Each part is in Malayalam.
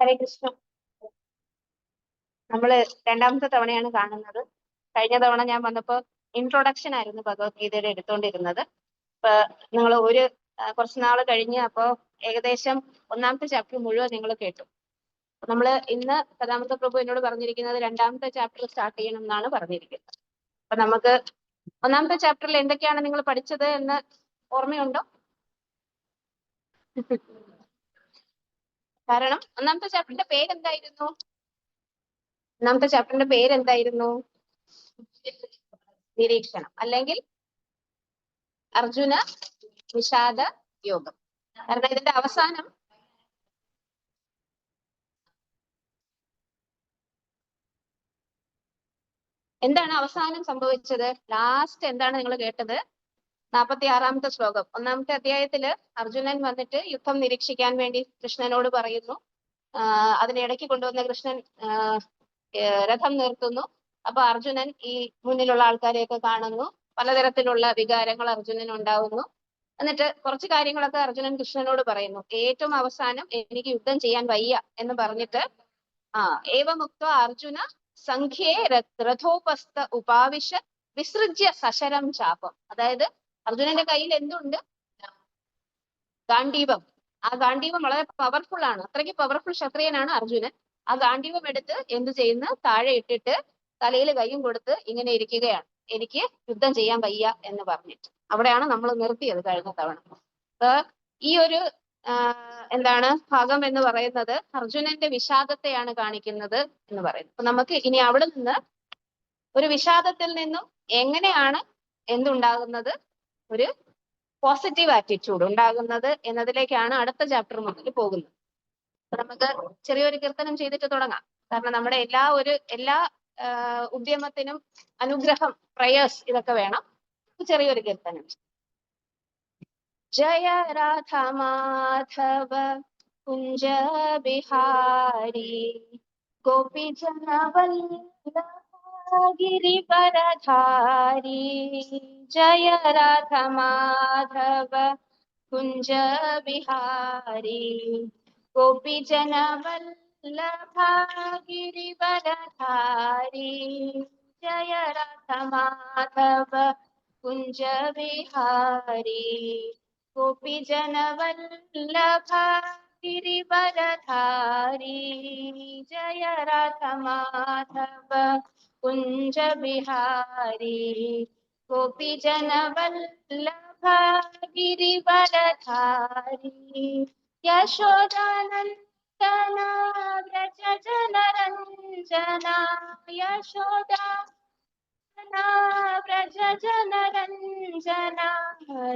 ഹരേ കൃഷ്ണ. നമ്മള് രണ്ടാമത്തെ തവണയാണ് കാണുന്നത്. കഴിഞ്ഞ തവണ ഞാൻ വന്നപ്പോ ഇൻട്രൊഡക്ഷൻ ആയിരുന്നു ഭഗവത്ഗീതയുടെ എടുത്തോണ്ടിരുന്നത്. ഇപ്പൊ നിങ്ങൾ കുറച്ച് നാൾ കഴിഞ്ഞ് അപ്പോ ഏകദേശം ഒന്നാമത്തെ ചാപ്റ്റർ മുഴുവൻ നിങ്ങൾ കേട്ടു. നമ്മള് ഇന്ന് സദാനന്ദ പ്രഭു എന്നോട് പറഞ്ഞിരിക്കുന്നത് രണ്ടാമത്തെ ചാപ്റ്റർ സ്റ്റാർട്ട് ചെയ്യണം എന്നാണ് പറഞ്ഞിരിക്കുന്നത്. അപ്പൊ നമുക്ക് ഒന്നാമത്തെ ചാപ്റ്ററിൽ എന്തൊക്കെയാണ് നിങ്ങൾ പഠിച്ചത് എന്ന് ഓർമ്മയുണ്ടോ? കാരണം ഒന്നാമത്തെ ചാപ്റ്ററിന്റെ പേരെന്തായിരുന്നു? ഒന്നാമത്തെ ചാപ്റ്ററിന്റെ പേരെന്തായിരുന്നു? നിരീക്ഷണം, അല്ലെങ്കിൽ അർജുന വിഷാദ യോഗം. കാരണം ഇതിന്റെ അവസാനം എന്താണ് അവസാനം സംഭവിച്ചത്? ലാസ്റ്റ് എന്താണ് നിങ്ങൾ കേട്ടത്? 46-ാമത്തെ ശ്ലോകം. ഒന്നാമത്തെ അധ്യായത്തില് അർജുനൻ വന്നിട്ട് യുദ്ധം നിരീക്ഷിക്കാൻ വേണ്ടി കൃഷ്ണനോട് പറയുന്നു. അതിനിടയ്ക്ക് കൊണ്ടുവന്ന കൃഷ്ണൻ രഥം നിർത്തുന്നു. അപ്പൊ അർജുനൻ ഈ മുന്നിലുള്ള ആൾക്കാരെയൊക്കെ കാണുന്നു. പലതരത്തിലുള്ള വികാരങ്ങൾ അർജുനൻ ഉണ്ടാവുന്നു. എന്നിട്ട് കുറച്ച് കാര്യങ്ങളൊക്കെ അർജുനൻ കൃഷ്ണനോട് പറയുന്നു. ഏറ്റവും അവസാനം എനിക്ക് യുദ്ധം ചെയ്യാൻ വയ്യ എന്ന് പറഞ്ഞിട്ട് ഏവമുക്ത അർജുന സംഖ്യേ രഥോപസ്ഥ ഉപാവിശ വിസൃജ്യ സശരം ചാപം. അതായത് അർജുനന്റെ കയ്യിൽ എന്തുണ്ട്? ഗാണ്ഡീവം. ആ ഗാണ്ഡീവം വളരെ പവർഫുൾ ആണ്. അത്രയ്ക്ക് പവർഫുൾ ക്ഷത്രിയനാണ് അർജുനൻ. ആ ഗാണ്ഡീവം എടുത്ത് എന്ത് ചെയ്യുന്നു? താഴെ ഇട്ടിട്ട് തലയിൽ കൈയും കൊടുത്ത് ഇങ്ങനെ ഇരിക്കുകയാണ്. എനിക്ക് യുദ്ധം ചെയ്യാൻ വയ്യ എന്ന് പറഞ്ഞിട്ട്. അവിടെയാണ് നമ്മൾ നിർത്തിയത് കഴിഞ്ഞ തവണ. ഈ ഒരു എന്താണ് ഭാഗം എന്ന് പറയുന്നത് അർജുനന്റെ വിഷാദത്തെയാണ് കാണിക്കുന്നത് എന്ന് പറയുന്നത്. അപ്പൊ നമുക്ക് ഇനി അവിടെ നിന്ന് ഒരു വിഷാദത്തിൽ നിന്നും എങ്ങനെയാണ് എന്തുണ്ടാകുന്നത്, ഒരു പോസിറ്റീവ് ആറ്റിറ്റ്യൂഡ് ഉണ്ടാകുന്നത് എന്നതിലേക്കാണ് അടുത്ത ചാപ്റ്റർ മുതൽ പോകുന്നത്. അപ്പൊ നമുക്ക് ചെറിയൊരു കീർത്തനം ചെയ്തിട്ട് തുടങ്ങാം. കാരണം നമ്മുടെ എല്ലാ ഉദ്യമത്തിനും അനുഗ്രഹം, പ്രയേഴ്സ് ഇതൊക്കെ വേണം. ചെറിയൊരു കീർത്തനം. ജയ രാധ മാധവ കുഞ്ച ബിഹാരി ഗോപി ജനവല്ലഭ ഗിരിവരധാരി. ജയ രാധ മാധവ കുഞ്ച ബിഹാരി ഗോപി ജനവല്ലഭ ഗിരിവരധാരി. ജയ രാധ മാധവ കുഞ്ച ബിഹാരി ഗോപി ജനവല്ലഭ ഗിരിവരധാരി. ജയ രാധ മാധവ കുഞ്ച ബിഹാരി ഗോപി ജനവല്ലഭ ഗിരിവരധാരി. യശോദാനന്ദന വ്രജ ജനരഞ്ജന. യശോദാ വ്രജ ജനരഞ്ജന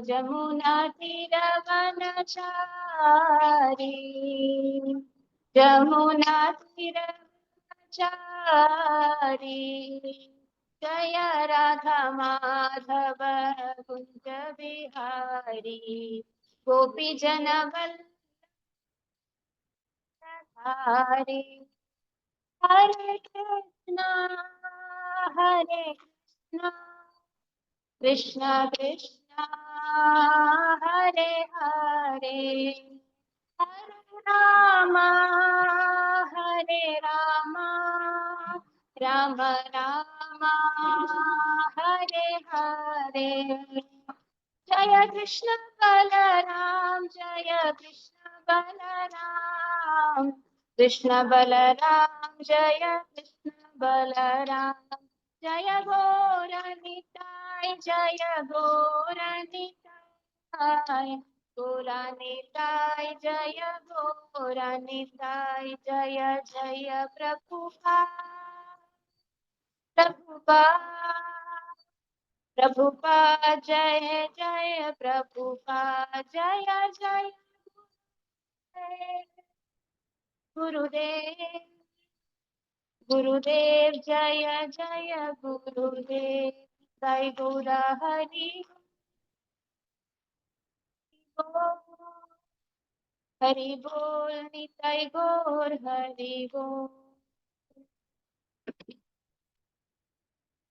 ജമുനാ തീരവനചാരി. ജമുനാ തീരവനചാരി. ജയ രാധ മാധവ കുഞ്ച ബിഹാരി ഗോപി ജനവല്ലഭാരി. ഹരേ കൃഷ്ണ ഹരേ കൃഷ്ണ കൃഷ്ണ ഹരേ ഹരേ. ഹരേ രാമ ഹരേ രാമ രാമ രാമ ഹരേ ഹരേ. ജയ കൃഷ്ണ ബലരാം ജയ കൃഷ്ണ ബലരാം കൃഷ്ണ ബലരാം ജയ കൃഷ്ണ ബലരാം. ജയ ഗോരനിതായ് ജയ ഗോരനിതായ് ഗോരനിതായ് ജയ ഗോരനിതായ്. ജയ ജയ പ്രഭുപാദ് പ്രഭുപാദ് പ്രഭുപാദ്. ജയ ജയ പ്രഭുപാദ്. ജയ ജയ गुरुदेव गुरुदेव. जय जय गुरुदेव. जय गौर हरि हरि बोल. निताय गौर हरि बोल.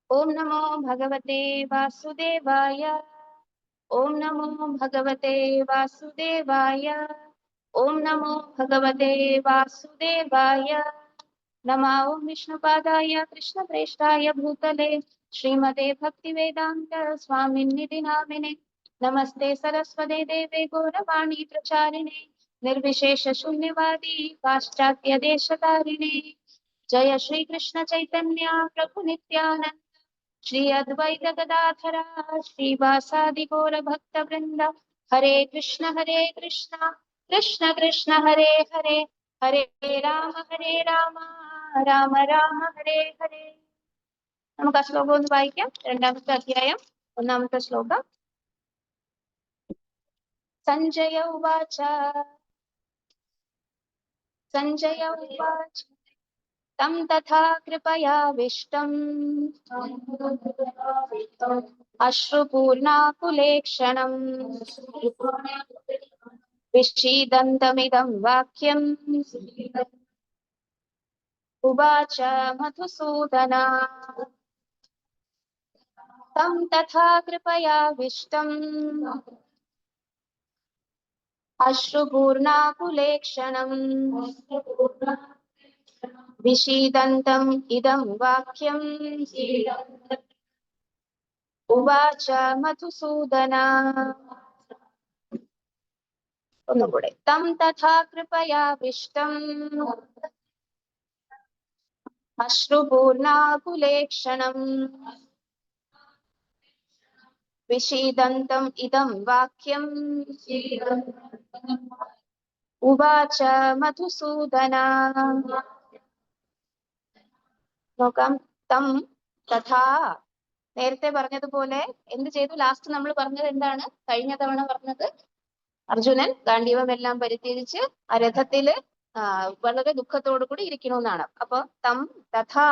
ओम नमो भगवते वासुदेवाय. ओम नमो भगवते वासुदेवाय. ओम नमो भगवते वासुदेवाय। नमो ओम विष्णुपादाय कृष्णप्रेष्ठाय भूतले श्रीमते भक्तिवेदांत स्वामिन्निधि नामिने। नमस्ते सरस्वते देवे गौरवाणी प्रचारिणे निर्विशेष शून्यवादी पाश्चात्य देशतारिणे। जय श्री कृष्ण चैतन्य प्रभु नित्यानंद श्री अद्वैत गदाधरा श्रीवासादि गौर भक्त वृंद। हरे कृष्ण कृष्ण कृष्ण हरे हरे हरे राम രാമ രാമ ഹരേ ഹരേ. നമുക്ക് ആ ശ്ലോകം ഒന്ന് വായിക്കാം. രണ്ടാമത്തെ അധ്യായം ഒന്നാമത്തെ ശ്ലോകം. സഞ്ജയ ഉവാച തം തഥാ കൃപയാവിഷ്ടം അശ്രുപൂർണാകുലേക്ഷണം വിഷീദന്തമിദം വാക്യം ഉവാച മധുസൂദന. തം തഥാ കൃപയാവിഷ്ടം അശ്രുപൂർണാകുലേക്ഷണം വിഷീദന്തം ഇദം വാക്യം ഉവാച മധുസൂദന. ഒന്നുകൂടെ. തം തഥാ കൃപയാവിഷ്ടം അശ്രുപൂർണാകുലേക്ഷണം വിഷീദന്തം ഇദം വാക്യം ഉവാച മധുസൂദന. നോക്കാം. തം തഥാ, നേരത്തെ പറഞ്ഞതുപോലെ എന്ത് ചെയ്തു? ലാസ്റ്റ് നമ്മൾ പറഞ്ഞത് എന്താണ്? കഴിഞ്ഞ തവണ പറഞ്ഞത് അർജുനൻ ഗാണ്ഡീവമെല്ലാം പരിത്യജിച്ച് ആ രഥത്തില് വളരെ ദുഃഖത്തോടു കൂടി ഇരിക്കണമെന്നാണ്. അപ്പൊ തം തഥാ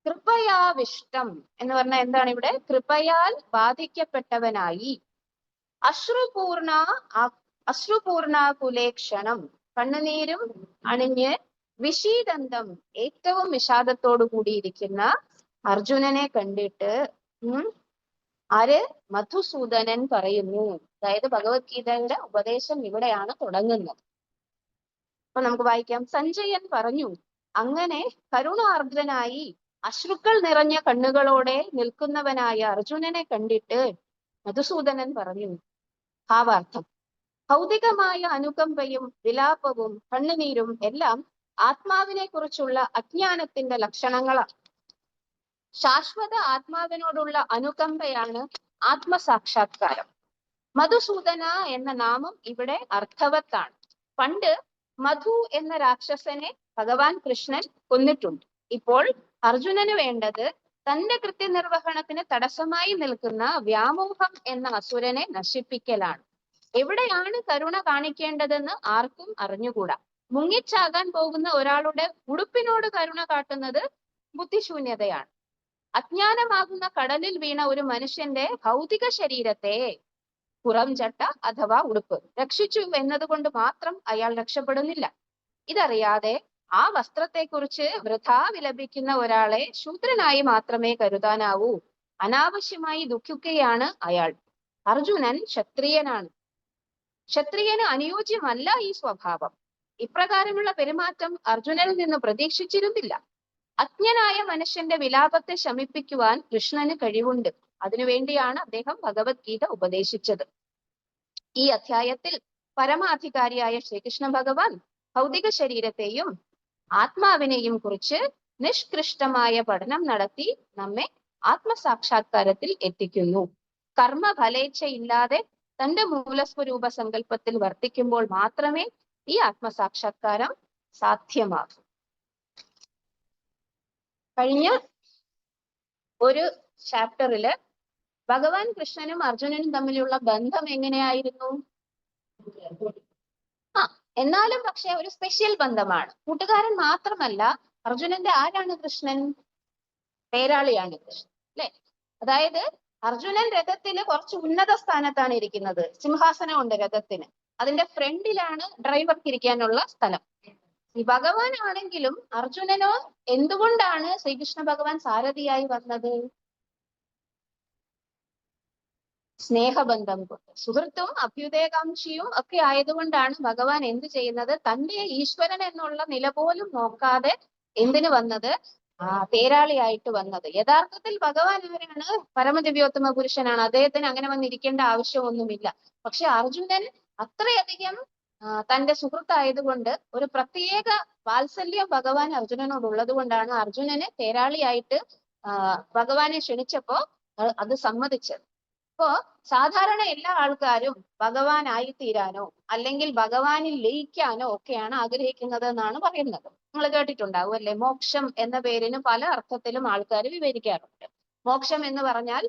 കൃപയാവിഷ്ടം എന്ന് പറഞ്ഞാൽ എന്താണ്? ഇവിടെ കൃപയാൽ ബാധിക്കപ്പെട്ടവനായി അശ്രുപൂർണാകുലേക്ഷണം, കണ്ണുനീരും അണിഞ്ഞ് വിഷീദന്തം, ഏറ്റവും വിഷാദത്തോടു കൂടിയിരിക്കുന്ന അർജുനനെ കണ്ടിട്ട് ആര്? മധുസൂദനൻ പറയുന്നു. അതായത് ഭഗവത്ഗീതയുടെ ഉപദേശം ഇവിടെയാണ് തുടങ്ങുന്നത്. അപ്പൊ നമുക്ക് വായിക്കാം. സഞ്ജയൻ പറഞ്ഞു, അങ്ങനെ കരുണാർദ്രനായി അശ്രുക്കൾ നിറഞ്ഞ കണ്ണുകളോടെ നിൽക്കുന്നവനായ അർജുനനെ കണ്ടിട്ട് മധുസൂദനൻ പറഞ്ഞു. ഭാവാർത്ഥം: ഭൗതികമായ അനുകമ്പയും വിലാപവും കണ്ണുനീരും എല്ലാം ആത്മാവിനെ കുറിച്ചുള്ള അജ്ഞാനത്തിന്റെ ലക്ഷണങ്ങളാണ്. ശാശ്വത ആത്മാവിനോടുള്ള അനുകമ്പയാണ് ആത്മസാക്ഷാത്കാരം. മധുസൂദന എന്ന നാമം ഇവിടെ അർത്ഥവത്താണ്. പണ്ട് മധു എന്ന രാക്ഷസനെ ഭഗവാൻ കൃഷ്ണൻ കൊന്നിട്ടുണ്ട്. ഇപ്പോൾ അർജുനന് വേണ്ടത് തന്റെ കൃത്യനിർവഹണത്തിന് തടസ്സമായി നിൽക്കുന്ന വ്യാമോഹം എന്ന അസുരനെ നശിപ്പിക്കലാണ്. എവിടെയാണ് കരുണ കാണിക്കേണ്ടതെന്ന് ആർക്കും അറിഞ്ഞുകൂടാ. മുങ്ങിച്ചാകാൻ പോകുന്ന ഒരാളുടെ ഉടുപ്പിനോട് കരുണ കാട്ടുന്നത് ബുദ്ധിശൂന്യതയാണ്. അജ്ഞാനമാകുന്ന കടലിൽ വീണ ഒരു മനുഷ്യന്റെ ഭൗതിക ശരീരത്തെ പുറംചട്ട അഥവാ ഉടുപ്പ് രക്ഷിച്ചു എന്നതുകൊണ്ട് മാത്രം അയാൾ രക്ഷപ്പെടുന്നില്ല. ഇതറിയാതെ ആ വസ്ത്രത്തെക്കുറിച്ച് വൃഥാ വിലപിക്കുന്ന ഒരാളെ ശൂദ്രനായി മാത്രമേ കരുതാനാവൂ. അനാവശ്യമായി ദുഃഖിക്കുകയാണ് അയാൾ. അർജുനൻ ക്ഷത്രിയനാണ്. ക്ഷത്രിയന് അനുയോജ്യമല്ല ഈ സ്വഭാവം. ഇപ്രകാരമുള്ള പെരുമാറ്റം അർജുനനിൽ നിന്ന് പ്രതീക്ഷിച്ചിരുന്നില്ല. അജ്ഞനായ മനുഷ്യന്റെ വിലാപത്തെ ശമിപ്പിക്കുവാൻ കൃഷ്ണന് കഴിവുണ്ട്. അതിനുവേണ്ടിയാണ് അദ്ദേഹം ഭഗവത്ഗീത ഉപദേശിച്ചത്. ഈ അധ്യായത്തിൽ പരമാധികാരിയായ ശ്രീകൃഷ്ണ ഭഗവാൻ ഭൗതിക ശരീരത്തെയും ആത്മാവിനെയും കുറിച്ച് നിഷ്കൃഷ്ടമായ പഠനം നടത്തി നമ്മെ ആത്മസാക്ഷാത്കാരത്തിൽ എത്തിക്കുന്നു. കർമ്മഫലേച്ഛയില്ലാതെ തന്റെ മൂലസ്വരൂപ സങ്കല്പത്തിൽ വർത്തിക്കുമ്പോൾ മാത്രമേ ഈ ആത്മസാക്ഷാത്കാരം സാധ്യമാകൂ. കഴിഞ്ഞ ഒരു ചാപ്റ്ററില് ഭഗവാൻ കൃഷ്ണനും അർജുനനും തമ്മിലുള്ള ബന്ധം എങ്ങനെയായിരുന്നു? എന്നാലും പക്ഷെ ഒരു സ്പെഷ്യൽ ബന്ധമാണ്. കൂട്ടുകാരൻ മാത്രമല്ല, അർജുനന്റെ ആരാണ് കൃഷ്ണൻ? പേരാളിയാണ് കൃഷ്ണൻ, അല്ലെ? അതായത് അർജുനൻ രഥത്തിന് കുറച്ച് ഉന്നത സ്ഥാനത്താണ് ഇരിക്കുന്നത്. സിംഹാസനം ഉണ്ട് രഥത്തിന്. അതിന്റെ ഫ്രണ്ടിലാണ് ഡ്രൈവർക്ക് ഇരിക്കാനുള്ള സ്ഥലം. ഈ ഭഗവാൻ ആണെങ്കിലും അർജുനനോ എന്തുകൊണ്ടാണ് ശ്രീകൃഷ്ണ ഭഗവാൻ സാരഥിയായി വന്നത്? സ്നേഹബന്ധം കൊണ്ട്. സുഹൃത്തും അഭ്യുദയകാംക്ഷിയും ഒക്കെ ആയതുകൊണ്ടാണ് ഭഗവാൻ എന്ത് ചെയ്യുന്നത്? തന്റെ ഈശ്വരൻ എന്നുള്ള നില പോലും നോക്കാതെ എന്തിനു വന്നത്? തേരാളിയായിട്ട് വന്നത്. യഥാർത്ഥത്തിൽ ഭഗവാൻ ആരാണ്? പരമദിവ്യോത്തമ പുരുഷനാണ്. അദ്ദേഹത്തിന് അങ്ങനെ വന്നിരിക്കേണ്ട ആവശ്യമൊന്നുമില്ല. പക്ഷെ അർജുനൻ അത്രയധികം തന്റെ സുഹൃത്തായതുകൊണ്ട് ഒരു പ്രത്യേക വാത്സല്യം ഭഗവാൻ അർജുനനോട് ഉള്ളത് കൊണ്ടാണ് അർജുനന് തേരാളിയായിട്ട് ഭഗവാനെ ക്ഷണിച്ചപ്പോ അത് സമ്മതിച്ചത്. അപ്പോ സാധാരണ എല്ലാ ആൾക്കാരും ഭഗവാനായി തീരാനോ അല്ലെങ്കിൽ ഭഗവാനിൽ ലയിക്കാനോ ഒക്കെയാണ് ആഗ്രഹിക്കുന്നത് എന്നാണ് പറയുന്നത്. നിങ്ങൾ കേട്ടിട്ടുണ്ടാവും അല്ലെ? മോക്ഷം എന്ന പേരിന് പല അർത്ഥത്തിലും ആൾക്കാർ വിവരിക്കാറുണ്ട്. മോക്ഷം എന്ന് പറഞ്ഞാൽ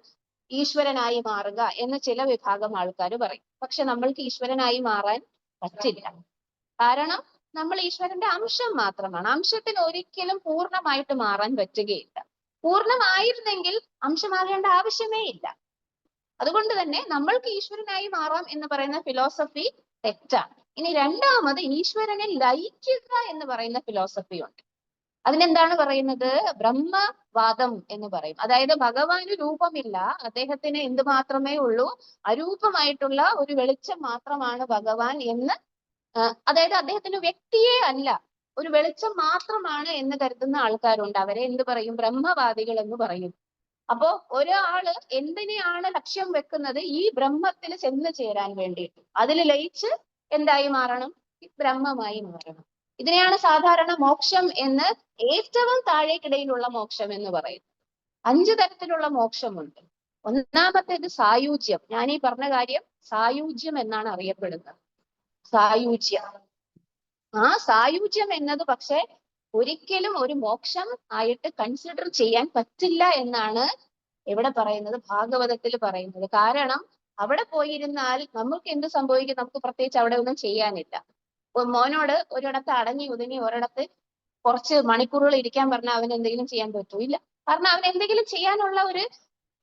ഈശ്വരനായി മാറുക എന്ന് ചില വിഭാഗം ആൾക്കാർ പറയും. പക്ഷെ നമ്മൾക്ക് ഈശ്വരനായി മാറാൻ പറ്റില്ല. കാരണം നമ്മൾ ഈശ്വരന്റെ അംശം മാത്രമാണ്. അംശത്തിന് ഒരിക്കലും പൂർണ്ണമായിട്ട് മാറാൻ പറ്റുകയില്ല. പൂർണ്ണമായിരുന്നെങ്കിൽ അംശമാകേണ്ട ആവശ്യമേ ഇല്ല. അതുകൊണ്ട് തന്നെ നമ്മൾക്ക് ഈശ്വരനായി മാറാം എന്ന് പറയുന്ന ഫിലോസഫി തെറ്റാണ്. ഇനി രണ്ടാമത് ഈശ്വരനെ ലയിക്കുക എന്ന് പറയുന്ന ഫിലോസഫി ഉണ്ട്. അതിനെന്താണ് പറയുന്നത്? ബ്രഹ്മവാദം എന്ന് പറയും. അതായത് ഭഗവാന് രൂപമില്ല, അദ്ദേഹത്തിന് എന്ത് മാത്രമേ ഉള്ളൂ? അരൂപമായിട്ടുള്ള ഒരു വെളിച്ചം മാത്രമാണ് ഭഗവാൻ എന്ന്, അതായത് അദ്ദേഹത്തിന് വ്യക്തിയെ അല്ല, ഒരു വെളിച്ചം മാത്രമാണ് എന്ന് കരുതുന്ന ആൾക്കാരുണ്ട്. അവരെ എന്ത് പറയും? ബ്രഹ്മവാദികൾ എന്ന് പറയും. അപ്പോ ഒരാള് എന്തിനെയാണ് ലക്ഷ്യം വെക്കുന്നത്? ഈ ബ്രഹ്മത്തിൽ ചെന്ന് ചേരാൻ വേണ്ടിയിട്ട്. അതിൽ ലയിച്ച് എന്തായി മാറണം? ബ്രഹ്മമായി മാറണം. ഇതിനെയാണ് സാധാരണ മോക്ഷം എന്ന്, ഏറ്റവും താഴേക്കിടയിലുള്ള മോക്ഷം എന്ന് പറയുന്നത്. 5 തരത്തിലുള്ള മോക്ഷമുണ്ട്. ഒന്നാമത്തേത് സായുജ്യം. ഞാൻ ഈ പറഞ്ഞ കാര്യം സായുജ്യം എന്നാണ് അറിയപ്പെടുന്നത്. സായുജ്യം. ആ സായുജ്യം എന്നത് പക്ഷെ ഒരിക്കലും ഒരു മോക്ഷം ആയിട്ട് കൺസിഡർ ചെയ്യാൻ പറ്റില്ല എന്നാണ് എവിടെ പറയുന്നത്? ഭാഗവതത്തിൽ പറയുന്നത്. കാരണം അവിടെ പോയിരുന്നാൽ നമുക്ക് എന്ത് സംഭവിക്കും? നമുക്ക് പ്രത്യേകിച്ച് അവിടെ ഒന്നും ചെയ്യാനില്ല. മോനോട് ഒരിടത്ത് അടങ്ങി ഒതുങ്ങി ഒരിടത്ത് കുറച്ച് മണിക്കൂറുകൾ ഇരിക്കാൻ പറഞ്ഞാൽ അവന് എന്തെങ്കിലും ചെയ്യാൻ പറ്റൂല്ല. കാരണം അവൻ എന്തെങ്കിലും ചെയ്യാനുള്ള ഒരു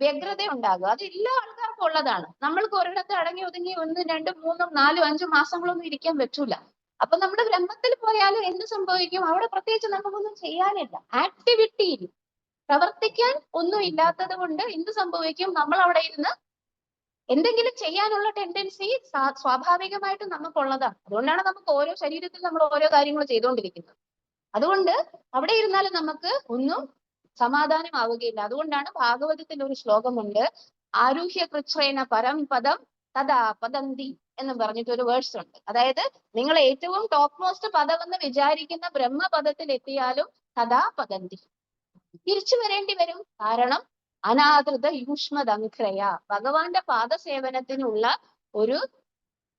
വ്യഗ്രത ഉണ്ടാകും. അത് എല്ലാ ആൾക്കാർക്കും ഉള്ളതാണ്. നമ്മൾക്ക് ഒരിടത്ത് അടങ്ങി ഒതുങ്ങി 1, 2, 3, 4, 5 മാസങ്ങളൊന്നും ഇരിക്കാൻ പറ്റൂല. അപ്പൊ നമ്മുടെ ബ്രഹ്മത്തിൽ പോയാലും എന്ത് സംഭവിക്കും? അവിടെ പ്രത്യേകിച്ച് നമുക്കൊന്നും ചെയ്യാനില്ല. ആക്ടിവിറ്റിയിൽ പ്രവർത്തിക്കാൻ ഒന്നും ഇല്ലാത്തത് കൊണ്ട് എന്ത് സംഭവിക്കും? നമ്മൾ അവിടെ ഇരുന്ന് എന്തെങ്കിലും ചെയ്യാനുള്ള ടെൻഡൻസി സ്വാഭാവികമായിട്ടും നമുക്കുള്ളതാണ്. അതുകൊണ്ടാണ് നമുക്ക് ഓരോ ശരീരത്തിൽ നമ്മൾ ഓരോ കാര്യങ്ങൾ ചെയ്തുകൊണ്ടിരിക്കുന്നത്. അതുകൊണ്ട് അവിടെ ഇരുന്നാലും നമുക്ക് ഒന്നും സമാധാനമാവുകയില്ല. അതുകൊണ്ടാണ് ഭാഗവതത്തിൽ ഒരു ശ്ലോകമുണ്ട്, ആരുഹ്യ കൃച്ഛ്രേണ പരം പദം തഥാ പദന്തി എന്ന് പറഞ്ഞിട്ട് ഒരു വേഴ്സ് ഉണ്ട്. അതായത് നിങ്ങൾ ഏറ്റവും ടോപ്പ് മോസ്റ്റ് പദമെന്ന് വിചാരിക്കുന്ന ബ്രഹ്മപദത്തിൽ എത്തിയാലും തഥാ പദന്തി, തിരിച്ചു വരേണ്ടി വരും. കാരണം അനാദൃത യൂഷ്മദംഘ്രയ, ഭഗവാന്റെ പാദസേവനത്തിനുള്ള ഒരു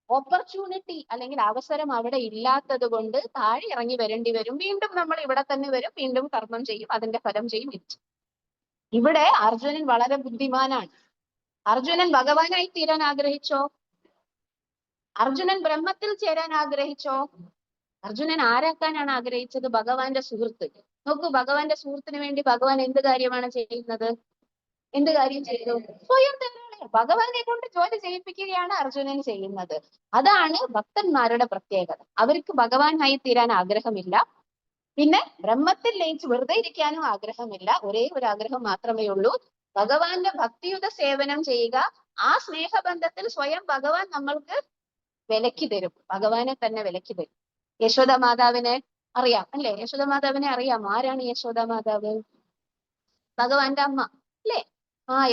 ഓപ്പർച്യൂണിറ്റി അല്ലെങ്കിൽ അവസരം അവിടെ ഇല്ലാത്തത് കൊണ്ട് താഴെ ഇറങ്ങി വരേണ്ടി വരും. വീണ്ടും നമ്മൾ ഇവിടെ തന്നെ വരും, വീണ്ടും കർമ്മം ചെയ്യും, അതിന്റെ ഫലം ചെയ്യും. ഇവിടെ അർജുനൻ വളരെ ബുദ്ധിമാനാണ്. അർജുനൻ ഭഗവാനായി തീരാൻ ആഗ്രഹിച്ചോ? അർജുനൻ ബ്രഹ്മത്തിൽ ചേരാൻ ആഗ്രഹിച്ചോ? അർജുനൻ ആരാക്കാനാണ് ആഗ്രഹിച്ചത്? ഭഗവാന്റെ സുഹൃത്ത്. നോക്കൂ, ഭഗവാന്റെ സുഹൃത്തിന് വേണ്ടി ഭഗവാൻ എന്ത് കാര്യമാണ് ചെയ്യുന്നത്? എന്ത് കാര്യം ചെയ്തു? സ്വയം തന്നെ ഭഗവാനെ കൊണ്ട് ജോലി ചെയ്യിപ്പിക്കുകയാണ് അർജുനൻ ചെയ്യുന്നത്. അതാണ് ഭക്തന്മാരുടെ പ്രത്യേകത. അവർക്ക് ഭഗവാനായി തീരാൻ ആഗ്രഹമില്ല, പിന്നെ ബ്രഹ്മത്തിൽ ലയിച്ച് വെറുതെ ഇരിക്കാനും ആഗ്രഹമില്ല. ഒരേ ഒരു ആഗ്രഹം മാത്രമേ ഉള്ളൂ, ഭഗവാന്റെ ഭക്തിയുത സേവനം ചെയ്യുക. ആ സ്നേഹബന്ധത്തിൽ സ്വയം ഭഗവാൻ നമ്മൾക്ക് വിലക്കി തരും, ഭഗവാനെ തന്നെ വിലക്കി തരും. യശോദ മാതാവിനെ അറിയാം അല്ലെ? യശോദ മാതാവിനെ അറിയാം. ആരാണ് യശോദ മാതാവ്? ഭഗവാന്റെ അമ്മ അല്ലേ?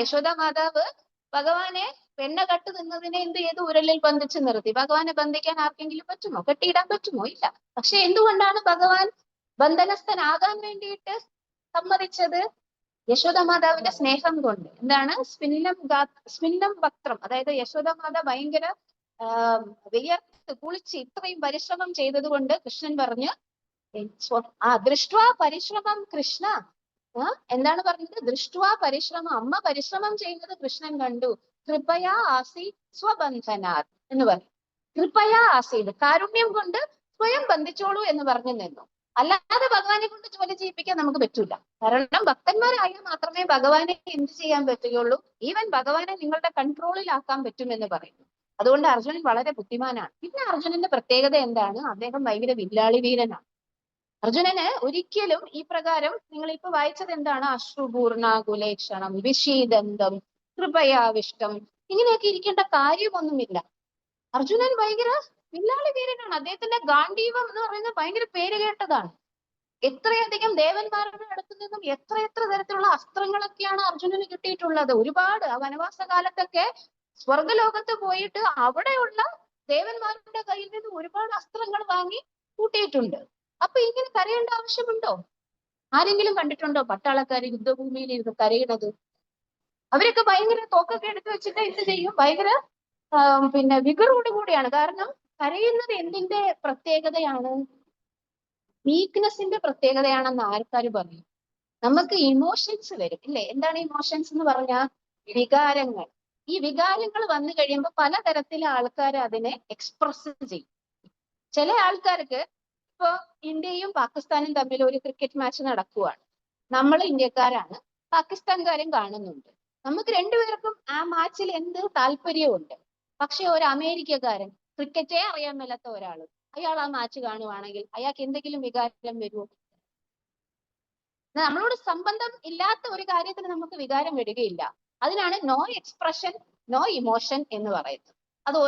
യശോദ മാതാവ് ഭഗവാനെ വെണ്ണ കട്ട് നിന്നതിനെ എന്ത് ചെയ്തു? ഉരലിൽ ബന്ധിച്ച് നിർത്തി. ഭഗവാനെ ബന്ധിക്കാൻ ആർക്കെങ്കിലും പറ്റുമോ? കെട്ടിയിടാൻ പറ്റുമോ? ഇല്ല. പക്ഷെ എന്തുകൊണ്ടാണ് ഭഗവാൻ ബന്ധനസ്ഥനാകാൻ വേണ്ടിയിട്ട് സമ്മതിച്ചത്? യശോദ മാതാവിന്റെ സ്നേഹം കൊണ്ട്. എന്താണ്? സ്മിന്നം വക്ത്രം. അതായത് യശോദ മാത ഭയങ്കര വിയർത്ത് കുളിച്ച് ഇത്രയും പരിശ്രമം ചെയ്തത് കൊണ്ട് കൃഷ്ണൻ പറഞ്ഞു, ദൃഷ്ട്വാ പരിശ്രമം കൃഷ്ണ. എന്താണ് പറഞ്ഞത്? ദൃഷ്ട്വാ പരിശ്രമം. അമ്മ പരിശ്രമം ചെയ്യുന്നത് കൃഷ്ണൻ കണ്ടു. കൃപയാ ആസി സ്വബന്ധനാത് എന്ന് പറയും. കൃപയാ ആസീത്, കാരുണ്യം കൊണ്ട് സ്വയം ബന്ധിച്ചോളൂ എന്ന് പറഞ്ഞു നിന്നു. അല്ലാതെ ഭഗവാനെ കൊണ്ട് ജോലി ചെയ്യിപ്പിക്കാൻ നമുക്ക് പറ്റൂല. കാരണം ഭക്തന്മാരായാൽ മാത്രമേ ഭഗവാനെ എന്ത് ചെയ്യാൻ പറ്റുകയുള്ളൂ? ഈവൻ ഭഗവാനെ നിങ്ങളുടെ കൺട്രോളിലാക്കാൻ പറ്റുമെന്ന് പറയുന്നു. അതുകൊണ്ട് അർജുനൻ വളരെ ബുദ്ധിമാനാണ്. പിന്നെ അർജുനന്റെ പ്രത്യേകത എന്താണ്? അദ്ദേഹം ഭയങ്കര വില്ലാളി വീരനാണ്. അർജുനന് ഒരിക്കലും ഈ പ്രകാരം നിങ്ങൾ ഇപ്പൊ വായിച്ചത് എന്താണ്? അശ്രുപൂർണാകുലേക്ഷണം വിഷീദന്തം കൃപയാവിഷ്ടം ഇങ്ങനെയൊക്കെ ഇരിക്കേണ്ട കാര്യമൊന്നുമില്ല. അർജുനൻ ഭയങ്കര വില്ലാളി വീരനാണ്. അദ്ദേഹത്തിന്റെ ഗാന്ധീവം എന്ന് പറയുന്നത് ഭയങ്കര പേര് കേട്ടതാണ്. എത്രയധികം ദേവന്മാരുടെ അടുത്ത് നിന്നും എത്ര തരത്തിലുള്ള അസ്ത്രങ്ങളൊക്കെയാണ് അർജുനന് കിട്ടിയിട്ടുള്ളത്. ഒരുപാട് ആ വനവാസ കാലത്തൊക്കെ സ്വർഗലോകത്ത് പോയിട്ട് അവിടെയുള്ള ദേവന്മാരുടെ കയ്യിൽ നിന്ന് ഒരുപാട് അസ്ത്രങ്ങൾ വാങ്ങി കൂട്ടിയിട്ടുണ്ട്. അപ്പൊ ഇങ്ങനെ കരയേണ്ട ആവശ്യമുണ്ടോ? ആരെങ്കിലും കണ്ടിട്ടുണ്ടോ പട്ടാളക്കാർ യുദ്ധഭൂമിയിൽ ഇരുന്ന് കരയണത്? അവരൊക്കെ ഭയങ്കര തോക്കൊക്കെ എടുത്തു വെച്ചിട്ട് എന്ത് ചെയ്യും? ഭയങ്കര പിന്നെ വിഗറോട് കൂടിയാണ്. കാരണം കരയുന്നത് എന്തിന്റെ പ്രത്യേകതയാണ്? വീക്ക്നെസിന്റെ പ്രത്യേകതയാണെന്ന് ആൾക്കാർ പറയും. നമുക്ക് ഇമോഷൻസ് വരും ഇല്ലേ? എന്താണ് ഇമോഷൻസ് എന്ന് പറഞ്ഞാൽ? വികാരങ്ങൾ. ഈ വികാരങ്ങൾ വന്നു കഴിയുമ്പോൾ പലതരത്തിലെ ആൾക്കാർ അതിനെ എക്സ്പ്രസ് ചെയ്യും. ചില ആൾക്കാർക്ക് ഇപ്പൊ ഇന്ത്യയും പാകിസ്ഥാനും തമ്മിൽ ഒരു ക്രിക്കറ്റ് മാച്ച് നടക്കുവാണ്. നമ്മൾ ഇന്ത്യക്കാരാണ്, പാകിസ്ഥാൻകാരും കാണുന്നുണ്ട്. നമുക്ക് രണ്ടുപേർക്കും ആ മാച്ചിൽ എന്ത് താല്പര്യമുണ്ട്. പക്ഷെ ഒരു അമേരിക്കക്കാരൻ, ക്രിക്കറ്റേ അറിയാൻ മേലാത്ത ഒരാൾ, അയാൾ ആ മാച്ച് കാണുവാണെങ്കിൽ അയാൾക്ക് എന്തെങ്കിലും വികാരം വരുമോ? നമ്മളോട് സംബന്ധം ഇല്ലാത്ത ഒരു കാര്യത്തിന് നമുക്ക് വികാരം വരികയില്ല. അതിനാണ് നോ എക്സ്പ്രഷൻ നോ ഇമോഷൻ എന്ന് പറയുന്നത്. അത്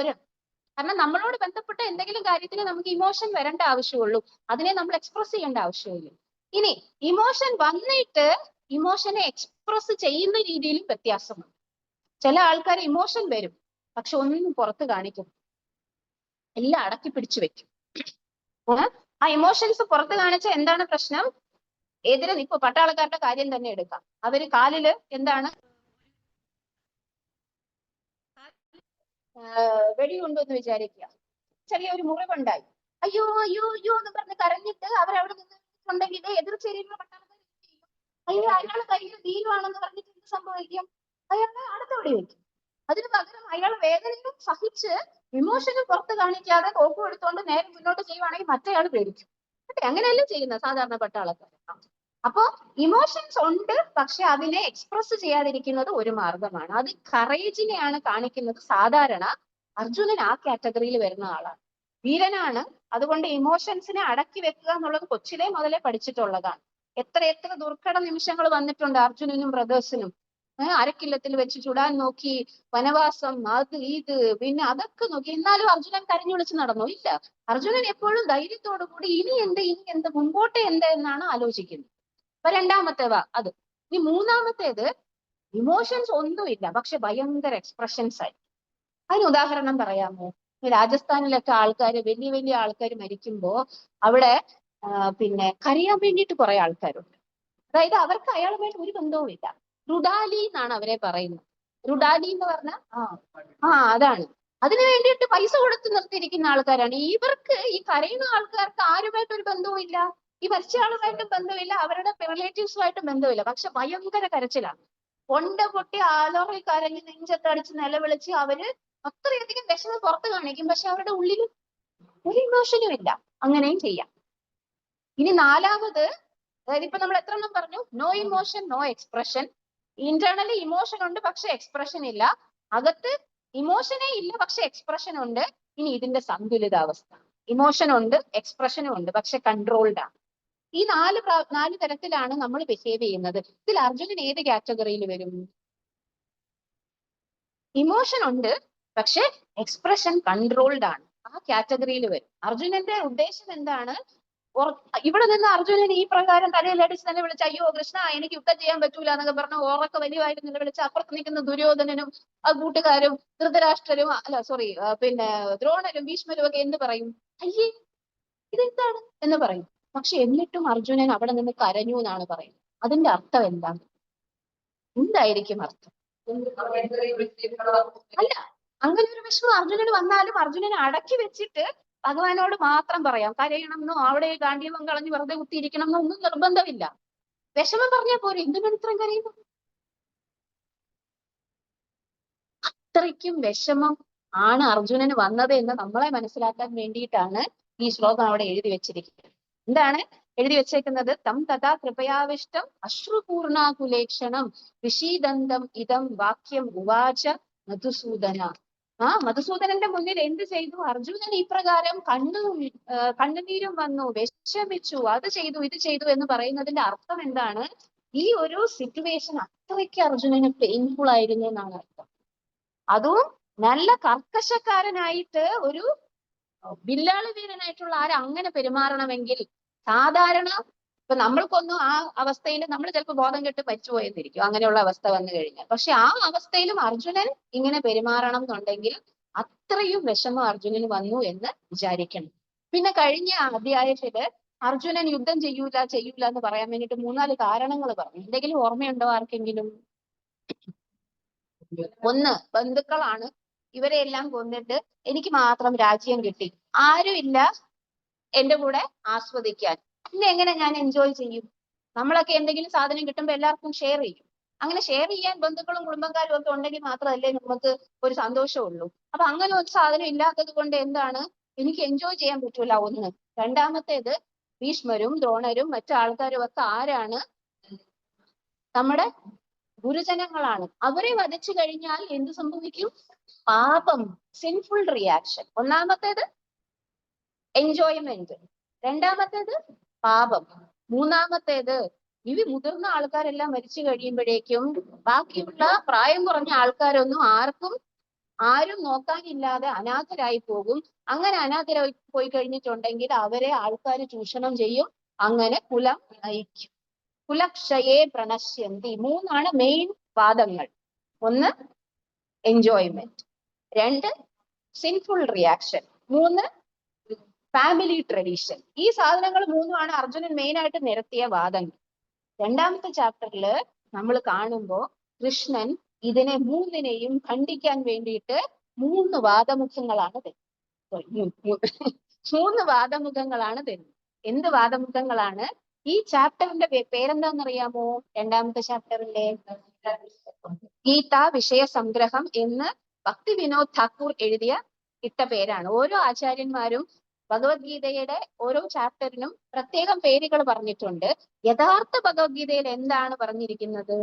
കാരണം നമ്മളോട് ബന്ധപ്പെട്ട എന്തെങ്കിലും കാര്യത്തിന് നമുക്ക് ഇമോഷൻ വരേണ്ട ആവശ്യമുള്ളൂ, അതിനെ നമ്മൾ എക്സ്പ്രസ് ചെയ്യേണ്ട ആവശ്യമില്ല. ഇനി ഇമോഷൻ വന്നിട്ട് ഇമോഷനെ എക്സ്പ്രസ് ചെയ്യുന്ന രീതിയിലും വ്യത്യാസമുണ്ട്. ചില ആൾക്കാർ ഇമോഷൻ വരും, പക്ഷെ ഒന്നും പുറത്ത് കാണിക്കും, എല്ലാം അടക്കി പിടിച്ചു വെക്കും. ആ ഇമോഷൻസ് പുറത്ത് കാണിച്ച എന്താണ് പ്രശ്നം? ഇപ്പൊ പട്ടാളക്കാരുടെ കാര്യം തന്നെ എടുക്കാം. അവര് കാലില് എന്താണ് വെടിയുണ്ടെന്ന് വിചാരിക്കുക, ചെറിയൊരു മുറിവുണ്ടായി, അയ്യോ അയ്യോ അയ്യോ എന്ന് പറഞ്ഞ് കരഞ്ഞിട്ട് അവരവിടെ നിന്നിട്ടുണ്ടെങ്കിൽ എതിർ ചേരിയുള്ള പട്ടാളക്കാർ ചെയ്യും? അയ്യോ അയാളെ കയ്യിൽ തീരുവാണെന്ന് പറഞ്ഞിട്ട് എന്ത് സംഭവിക്കും? അയാളെ അടുത്ത വെടി വെക്കും. അതിന് പകരം അയാൾ വേദനയും സഹിച്ച് ഇമോഷനും പുറത്ത് കാണിക്കാതെ തോക്കും എടുത്തുകൊണ്ട് നേരെ മുന്നോട്ട് ചെയ്യുവാണെങ്കിൽ മറ്റേയാൾ പേടിക്കും. അങ്ങനെയല്ലേ ചെയ്യുന്നത് സാധാരണ പട്ടാളക്കാർ. അപ്പോ ഇമോഷൻസ് ഉണ്ട്, പക്ഷെ അതിനെ എക്സ്പ്രസ് ചെയ്യാതിരിക്കുന്നത് ഒരു മാർഗമാണ്. അത് കറേജിനെയാണ് കാണിക്കുന്നത്. സാധാരണ അർജുനൻ ആ കാറ്റഗറിയിൽ വരുന്ന ആളാണ്, വീരനാണ്. അതുകൊണ്ട് ഇമോഷൻസിനെ അടക്കി വെക്കുക എന്നുള്ളത് കൊച്ചിലെ മുതലേ പഠിച്ചിട്ടുള്ളതാണ്. എത്ര ദുർഘട നിമിഷങ്ങൾ വന്നിട്ടുണ്ട് അർജുനനും ബ്രദേഴ്സിനും. അരക്കില്ലത്തിൽ വെച്ച് ചുടാൻ നോക്കി, വനവാസം, അത് ഇത് പിന്നെ അതൊക്കെ നോക്കി. എന്നാലും അർജുനൻ കരഞ്ഞു വിളിച്ച് നടന്നു ഇല്ല. അർജുനൻ എപ്പോഴും ധൈര്യത്തോടു കൂടി ഇനി എന്ത് മുമ്പോട്ട് എന്ത് എന്നാണ് ആലോചിക്കുന്നത്. അപ്പൊ രണ്ടാമത്തേവാ അത്. ഇനി മൂന്നാമത്തേത് ഇമോഷൻസ് ഒന്നുമില്ല, പക്ഷെ ഭയങ്കര എക്സ്പ്രഷൻസ് ആയി. അതിന് ഉദാഹരണം പറയാമോ? രാജസ്ഥാനിലൊക്കെ ആൾക്കാർ, വലിയ ആൾക്കാർ മരിക്കുമ്പോ അവിടെ പിന്നെ കരയാൻ വേണ്ടിയിട്ട് കുറെ ആൾക്കാരുണ്ട്. അതായത് അവർക്ക് അയാളുമായിട്ട് ഒരു ബന്ധവുമില്ല. റുഡാലി എന്നാണ് അവരെ പറയുന്നത്. റുഡാലി എന്ന് പറഞ്ഞാൽ അതാണ്. അതിനു വേണ്ടിയിട്ട് പൈസ കൊടുത്ത് നിർത്തിയിരിക്കുന്ന ആൾക്കാരാണ്. ഇവർക്ക് ഈ കരയുന്ന ആൾക്കാർക്ക് ആരുമായിട്ട് ഒരു ബന്ധവുമില്ല, ഈ മരിച്ച ആളുമായിട്ടും ബന്ധമില്ല, അവരുടെ റിലേറ്റീവ്സുമായിട്ടും ബന്ധമില്ല. പക്ഷെ ഭയങ്കര കരച്ചിലാണ്. കൊണ്ട പൊട്ടി ആലോറി കരഞ്ഞ് നെഞ്ചത്തടിച്ച് നിലവിളിച്ച് അവര് അത്രയധികം വിഷമം പുറത്ത് കാണിക്കും. പക്ഷെ അവരുടെ ഉള്ളിൽ ഒരു ഇമോഷനും ഇല്ല. അങ്ങനെയും ചെയ്യാം. ഇനി നാലാമത്, അതായത് ഇപ്പൊ നമ്മൾ എത്ര എണ്ണം പറഞ്ഞു? No emotion no expression. Internally emotion ഉണ്ട്, പക്ഷെ എക്സ്പ്രഷൻ ഇല്ല. അകത്ത് ഇമോഷനേ ഇല്ല, പക്ഷെ എക്സ്പ്രഷൻ ഉണ്ട്. ഇനി ഇതിന്റെ സന്തുലിതാവസ്ഥ, ഇമോഷൻ ഉണ്ട് എക്സ്പ്രഷനും ഉണ്ട്, പക്ഷെ കൺട്രോൾഡ് ആണ്. ഈ നാല് തരത്തിലാണ് നമ്മൾ ബിഹേവ് ചെയ്യുന്നത്. ഇതിൽ അർജുനൻ ഏത് കാറ്റഗറിയിൽ വരും? ഇമോഷൻ ഉണ്ട്, പക്ഷെ എക്സ്പ്രഷൻ കൺട്രോൾഡ് ആണ്, ആ കാറ്റഗറിയിൽ വരും. അർജുനന്റെ ഉദ്ദേശം എന്താണ്? ഇവിടെ നിന്ന് അർജുനൻ ഈ പ്രകാരം തലയിലടിച്ച് തന്നെ വിളിച്ച്, അയ്യോ കൃഷ്ണ എനിക്ക് യുദ്ധം ചെയ്യാൻ പറ്റൂല എന്നൊക്കെ പറഞ്ഞ് ഓറൊക്കെ വലിയതായിട്ട് നിലവിളിച്ച് അപ്പുറത്ത് നിൽക്കുന്ന ദുര്യോധനനും ആ കൂട്ടുകാരും ധൃതരാഷ്ട്രരും പിന്നെ ദ്രോണരും ഭീഷ്മരും ഒക്കെ എന്ത് പറയും? അയ്യേ ഇതെന്താണ് എന്ന് പറയും. പക്ഷെ എന്നിട്ടും അർജുനൻ അവിടെ നിന്ന് കരഞ്ഞു എന്നാണ് പറയുന്നത്. അതിന്റെ അർത്ഥം എന്താണ്? എന്തായിരിക്കും അർത്ഥം? അല്ല, അങ്ങനെ ഒരു വിഷമം അർജുനന് വന്നാലും അർജുനനെ അടക്കി വെച്ചിട്ട് ഭഗവാനോട് മാത്രം പറയാം. കരയണം എന്നോ അവിടെ ഗാന്ധീവം കളഞ്ഞ് വെറുതെ കുത്തിയിരിക്കണം എന്നോ ഒന്നും നിർബന്ധമില്ല. വിഷമം പറഞ്ഞാൽ പോരെ, എന്തിനാണ് ഇത്രയും കരയുന്നത്? അത്രയ്ക്കും വിഷമം ആണ് അർജുനന് വന്നത് എന്ന് നമ്മളെ മനസ്സിലാക്കാൻ വേണ്ടിയിട്ടാണ് ഈ ശ്ലോകം അവിടെ എഴുതി വെച്ചിരിക്കുന്നത്. എന്താണ് എഴുതി വെച്ചേക്കുന്നത്? തം തഥാ കൃപയാവിഷ്ടം അശ്രുപൂർണാകുലേക്ഷണം വിഷീദന്തം ഇതം വാക്യം ഉവാച മധുസൂദന. മധുസൂദനന്റെ മുന്നിൽ എന്ത് ചെയ്തു? അർജുനൻ ഈ പ്രകാരം കണ്ണുനീരും വന്നു, വിഷമിച്ചു, അത് ചെയ്തു ഇത് ചെയ്തു എന്ന് പറയുന്നതിന്റെ അർത്ഥം എന്താണ്? ഈ ഒരു സിറ്റുവേഷൻ അത്രയ്ക്ക് അർജുനന് പെയിൻഫുൾ ആയിരുന്നു എന്നാണ് അർത്ഥം. അതും നല്ല കർക്കശക്കാരനായിട്ട് ഒരു വില്ലാളി വീരനായിട്ടുള്ള ആര് അങ്ങനെ പെരുമാറണമെങ്കിൽ സാധാരണ ഇപ്പൊ നമ്മൾക്കൊന്നും ആ അവസ്ഥയിൽ നമ്മൾ ചിലപ്പോൾ ബോധം കെട്ട് മരിച്ചുപോയെന്നിരിക്കും അങ്ങനെയുള്ള അവസ്ഥ വന്നു കഴിഞ്ഞാൽ. പക്ഷെ ആ അവസ്ഥയിലും അർജുനൻ ഇങ്ങനെ പെരുമാറണം എന്നുണ്ടെങ്കിൽ അത്രയും വിഷമം അർജുനന് വന്നു എന്ന് വിചാരിക്കണം. പിന്നെ കഴിഞ്ഞ അധ്യായത്തില് അർജുനൻ യുദ്ധം ചെയ്യൂല എന്ന് പറയാൻ വേണ്ടിയിട്ട് 3-4 കാരണങ്ങൾ പറഞ്ഞു. എന്തെങ്കിലും ഓർമ്മയുണ്ടോ ആർക്കെങ്കിലും? ഒന്ന്, ബന്ധുക്കളാണ്. ഇവരെ എല്ലാം കൊന്നിട്ട് എനിക്ക് മാത്രം രാജ്യം കിട്ടി, ആരുമില്ല എന്റെ കൂടെ ആസ്വദിക്കാൻ, പിന്നെ എങ്ങനെ ഞാൻ എൻജോയ് ചെയ്യും? നമ്മളൊക്കെ എന്തെങ്കിലും സാധനം കിട്ടുമ്പോൾ എല്ലാവർക്കും ഷെയർ ചെയ്യും. അങ്ങനെ ഷെയർ ചെയ്യാൻ ബന്ധുക്കളും കുടുംബക്കാരും ഒക്കെ ഉണ്ടെങ്കിൽ മാത്രമല്ലേ നമുക്ക് ഒരു സന്തോഷമുള്ളൂ. അപ്പൊ അങ്ങനെ ഒരു സാധനം ഇല്ലാത്തത് കൊണ്ട് എന്താണ്, എനിക്ക് എൻജോയ് ചെയ്യാൻ പറ്റൂല. ഒന്ന്. രണ്ടാമത്തേത്, ഭീഷ്മരും ദ്രോണരും മറ്റു ആൾക്കാരും ഒക്കെ ആരാണ്? നമ്മുടെ ഗുരുജനങ്ങളാണ്. അവരെ വധിച്ചു കഴിഞ്ഞാൽ എന്ത് സംഭവിക്കും? പാപം, സിൻഫുൾ റിയാക്ഷൻ. ഒന്നാമത്തേത് എൻജോയ്മെന്റ്, രണ്ടാമത്തേത് പാപം, മൂന്നാമത്തേത് ഇവ മുതിർന്ന ആൾക്കാരെല്ലാം മരിച്ചു കഴിയുമ്പോഴേക്കും ബാക്കിയുള്ള പ്രായം കുറഞ്ഞ ആൾക്കാരൊന്നും ആരും നോക്കാനില്ലാതെ അനാഥരായി പോകും. അങ്ങനെ അനാഥരായി പോയി കഴിഞ്ഞിട്ടുണ്ടെങ്കിൽ അവരെ ആൾക്കാർ ചൂഷണം ചെയ്യും, അങ്ങനെ കുലം നയിക്കും. കുലക്ഷയെ പ്രണശ്യന്തി. മൂന്നാണ് മെയിൻ വാദങ്ങൾ. ഒന്ന് എൻജോയ്മെന്റ്, രണ്ട് സിൻഫുൾ റിയാക്ഷൻ, മൂന്ന് ഫാമിലി ട്രഡീഷൻ. ഈ സാധനങ്ങൾ മൂന്നുമാണ് അർജുനൻ മെയിൻ ആയിട്ട് നിരത്തിയ വാദങ്ങൾ. രണ്ടാമത്തെ ചാപ്റ്ററിൽ നമ്മൾ കാണുമ്പോൾ കൃഷ്ണൻ ഇതിനെ മൂന്നിനെയും ഖണ്ഡിക്കാൻ വേണ്ടിയിട്ട് 3 വാദമുഖങ്ങളാണ് തരുന്നത്. 3 വാദമുഖങ്ങളാണ് തരുന്നത്. എന്ത് വാദമുഖങ്ങളാണ്? ഈ ചാപ്റ്ററിന്റെ പേരെന്താണെന്നറിയാമോ? രണ്ടാമത്തെ ചാപ്റ്ററിന്റെ ഗീത വിഷയ സംഗ്രഹം എന്ന് ഭക്തി വിനോദ് ഠാക്കൂർ ഇട്ട പേരാണ്. ഓരോ ആചാര്യന്മാരും ഭഗവത്ഗീതയുടെ ഓരോ ചാപ്റ്ററിനും പ്രത്യേകം പേരുകൾ പറഞ്ഞിട്ടുണ്ട്. യഥാർത്ഥ ഭഗവത്ഗീതയിൽ എന്താണ് പറഞ്ഞിരിക്കുന്നത്?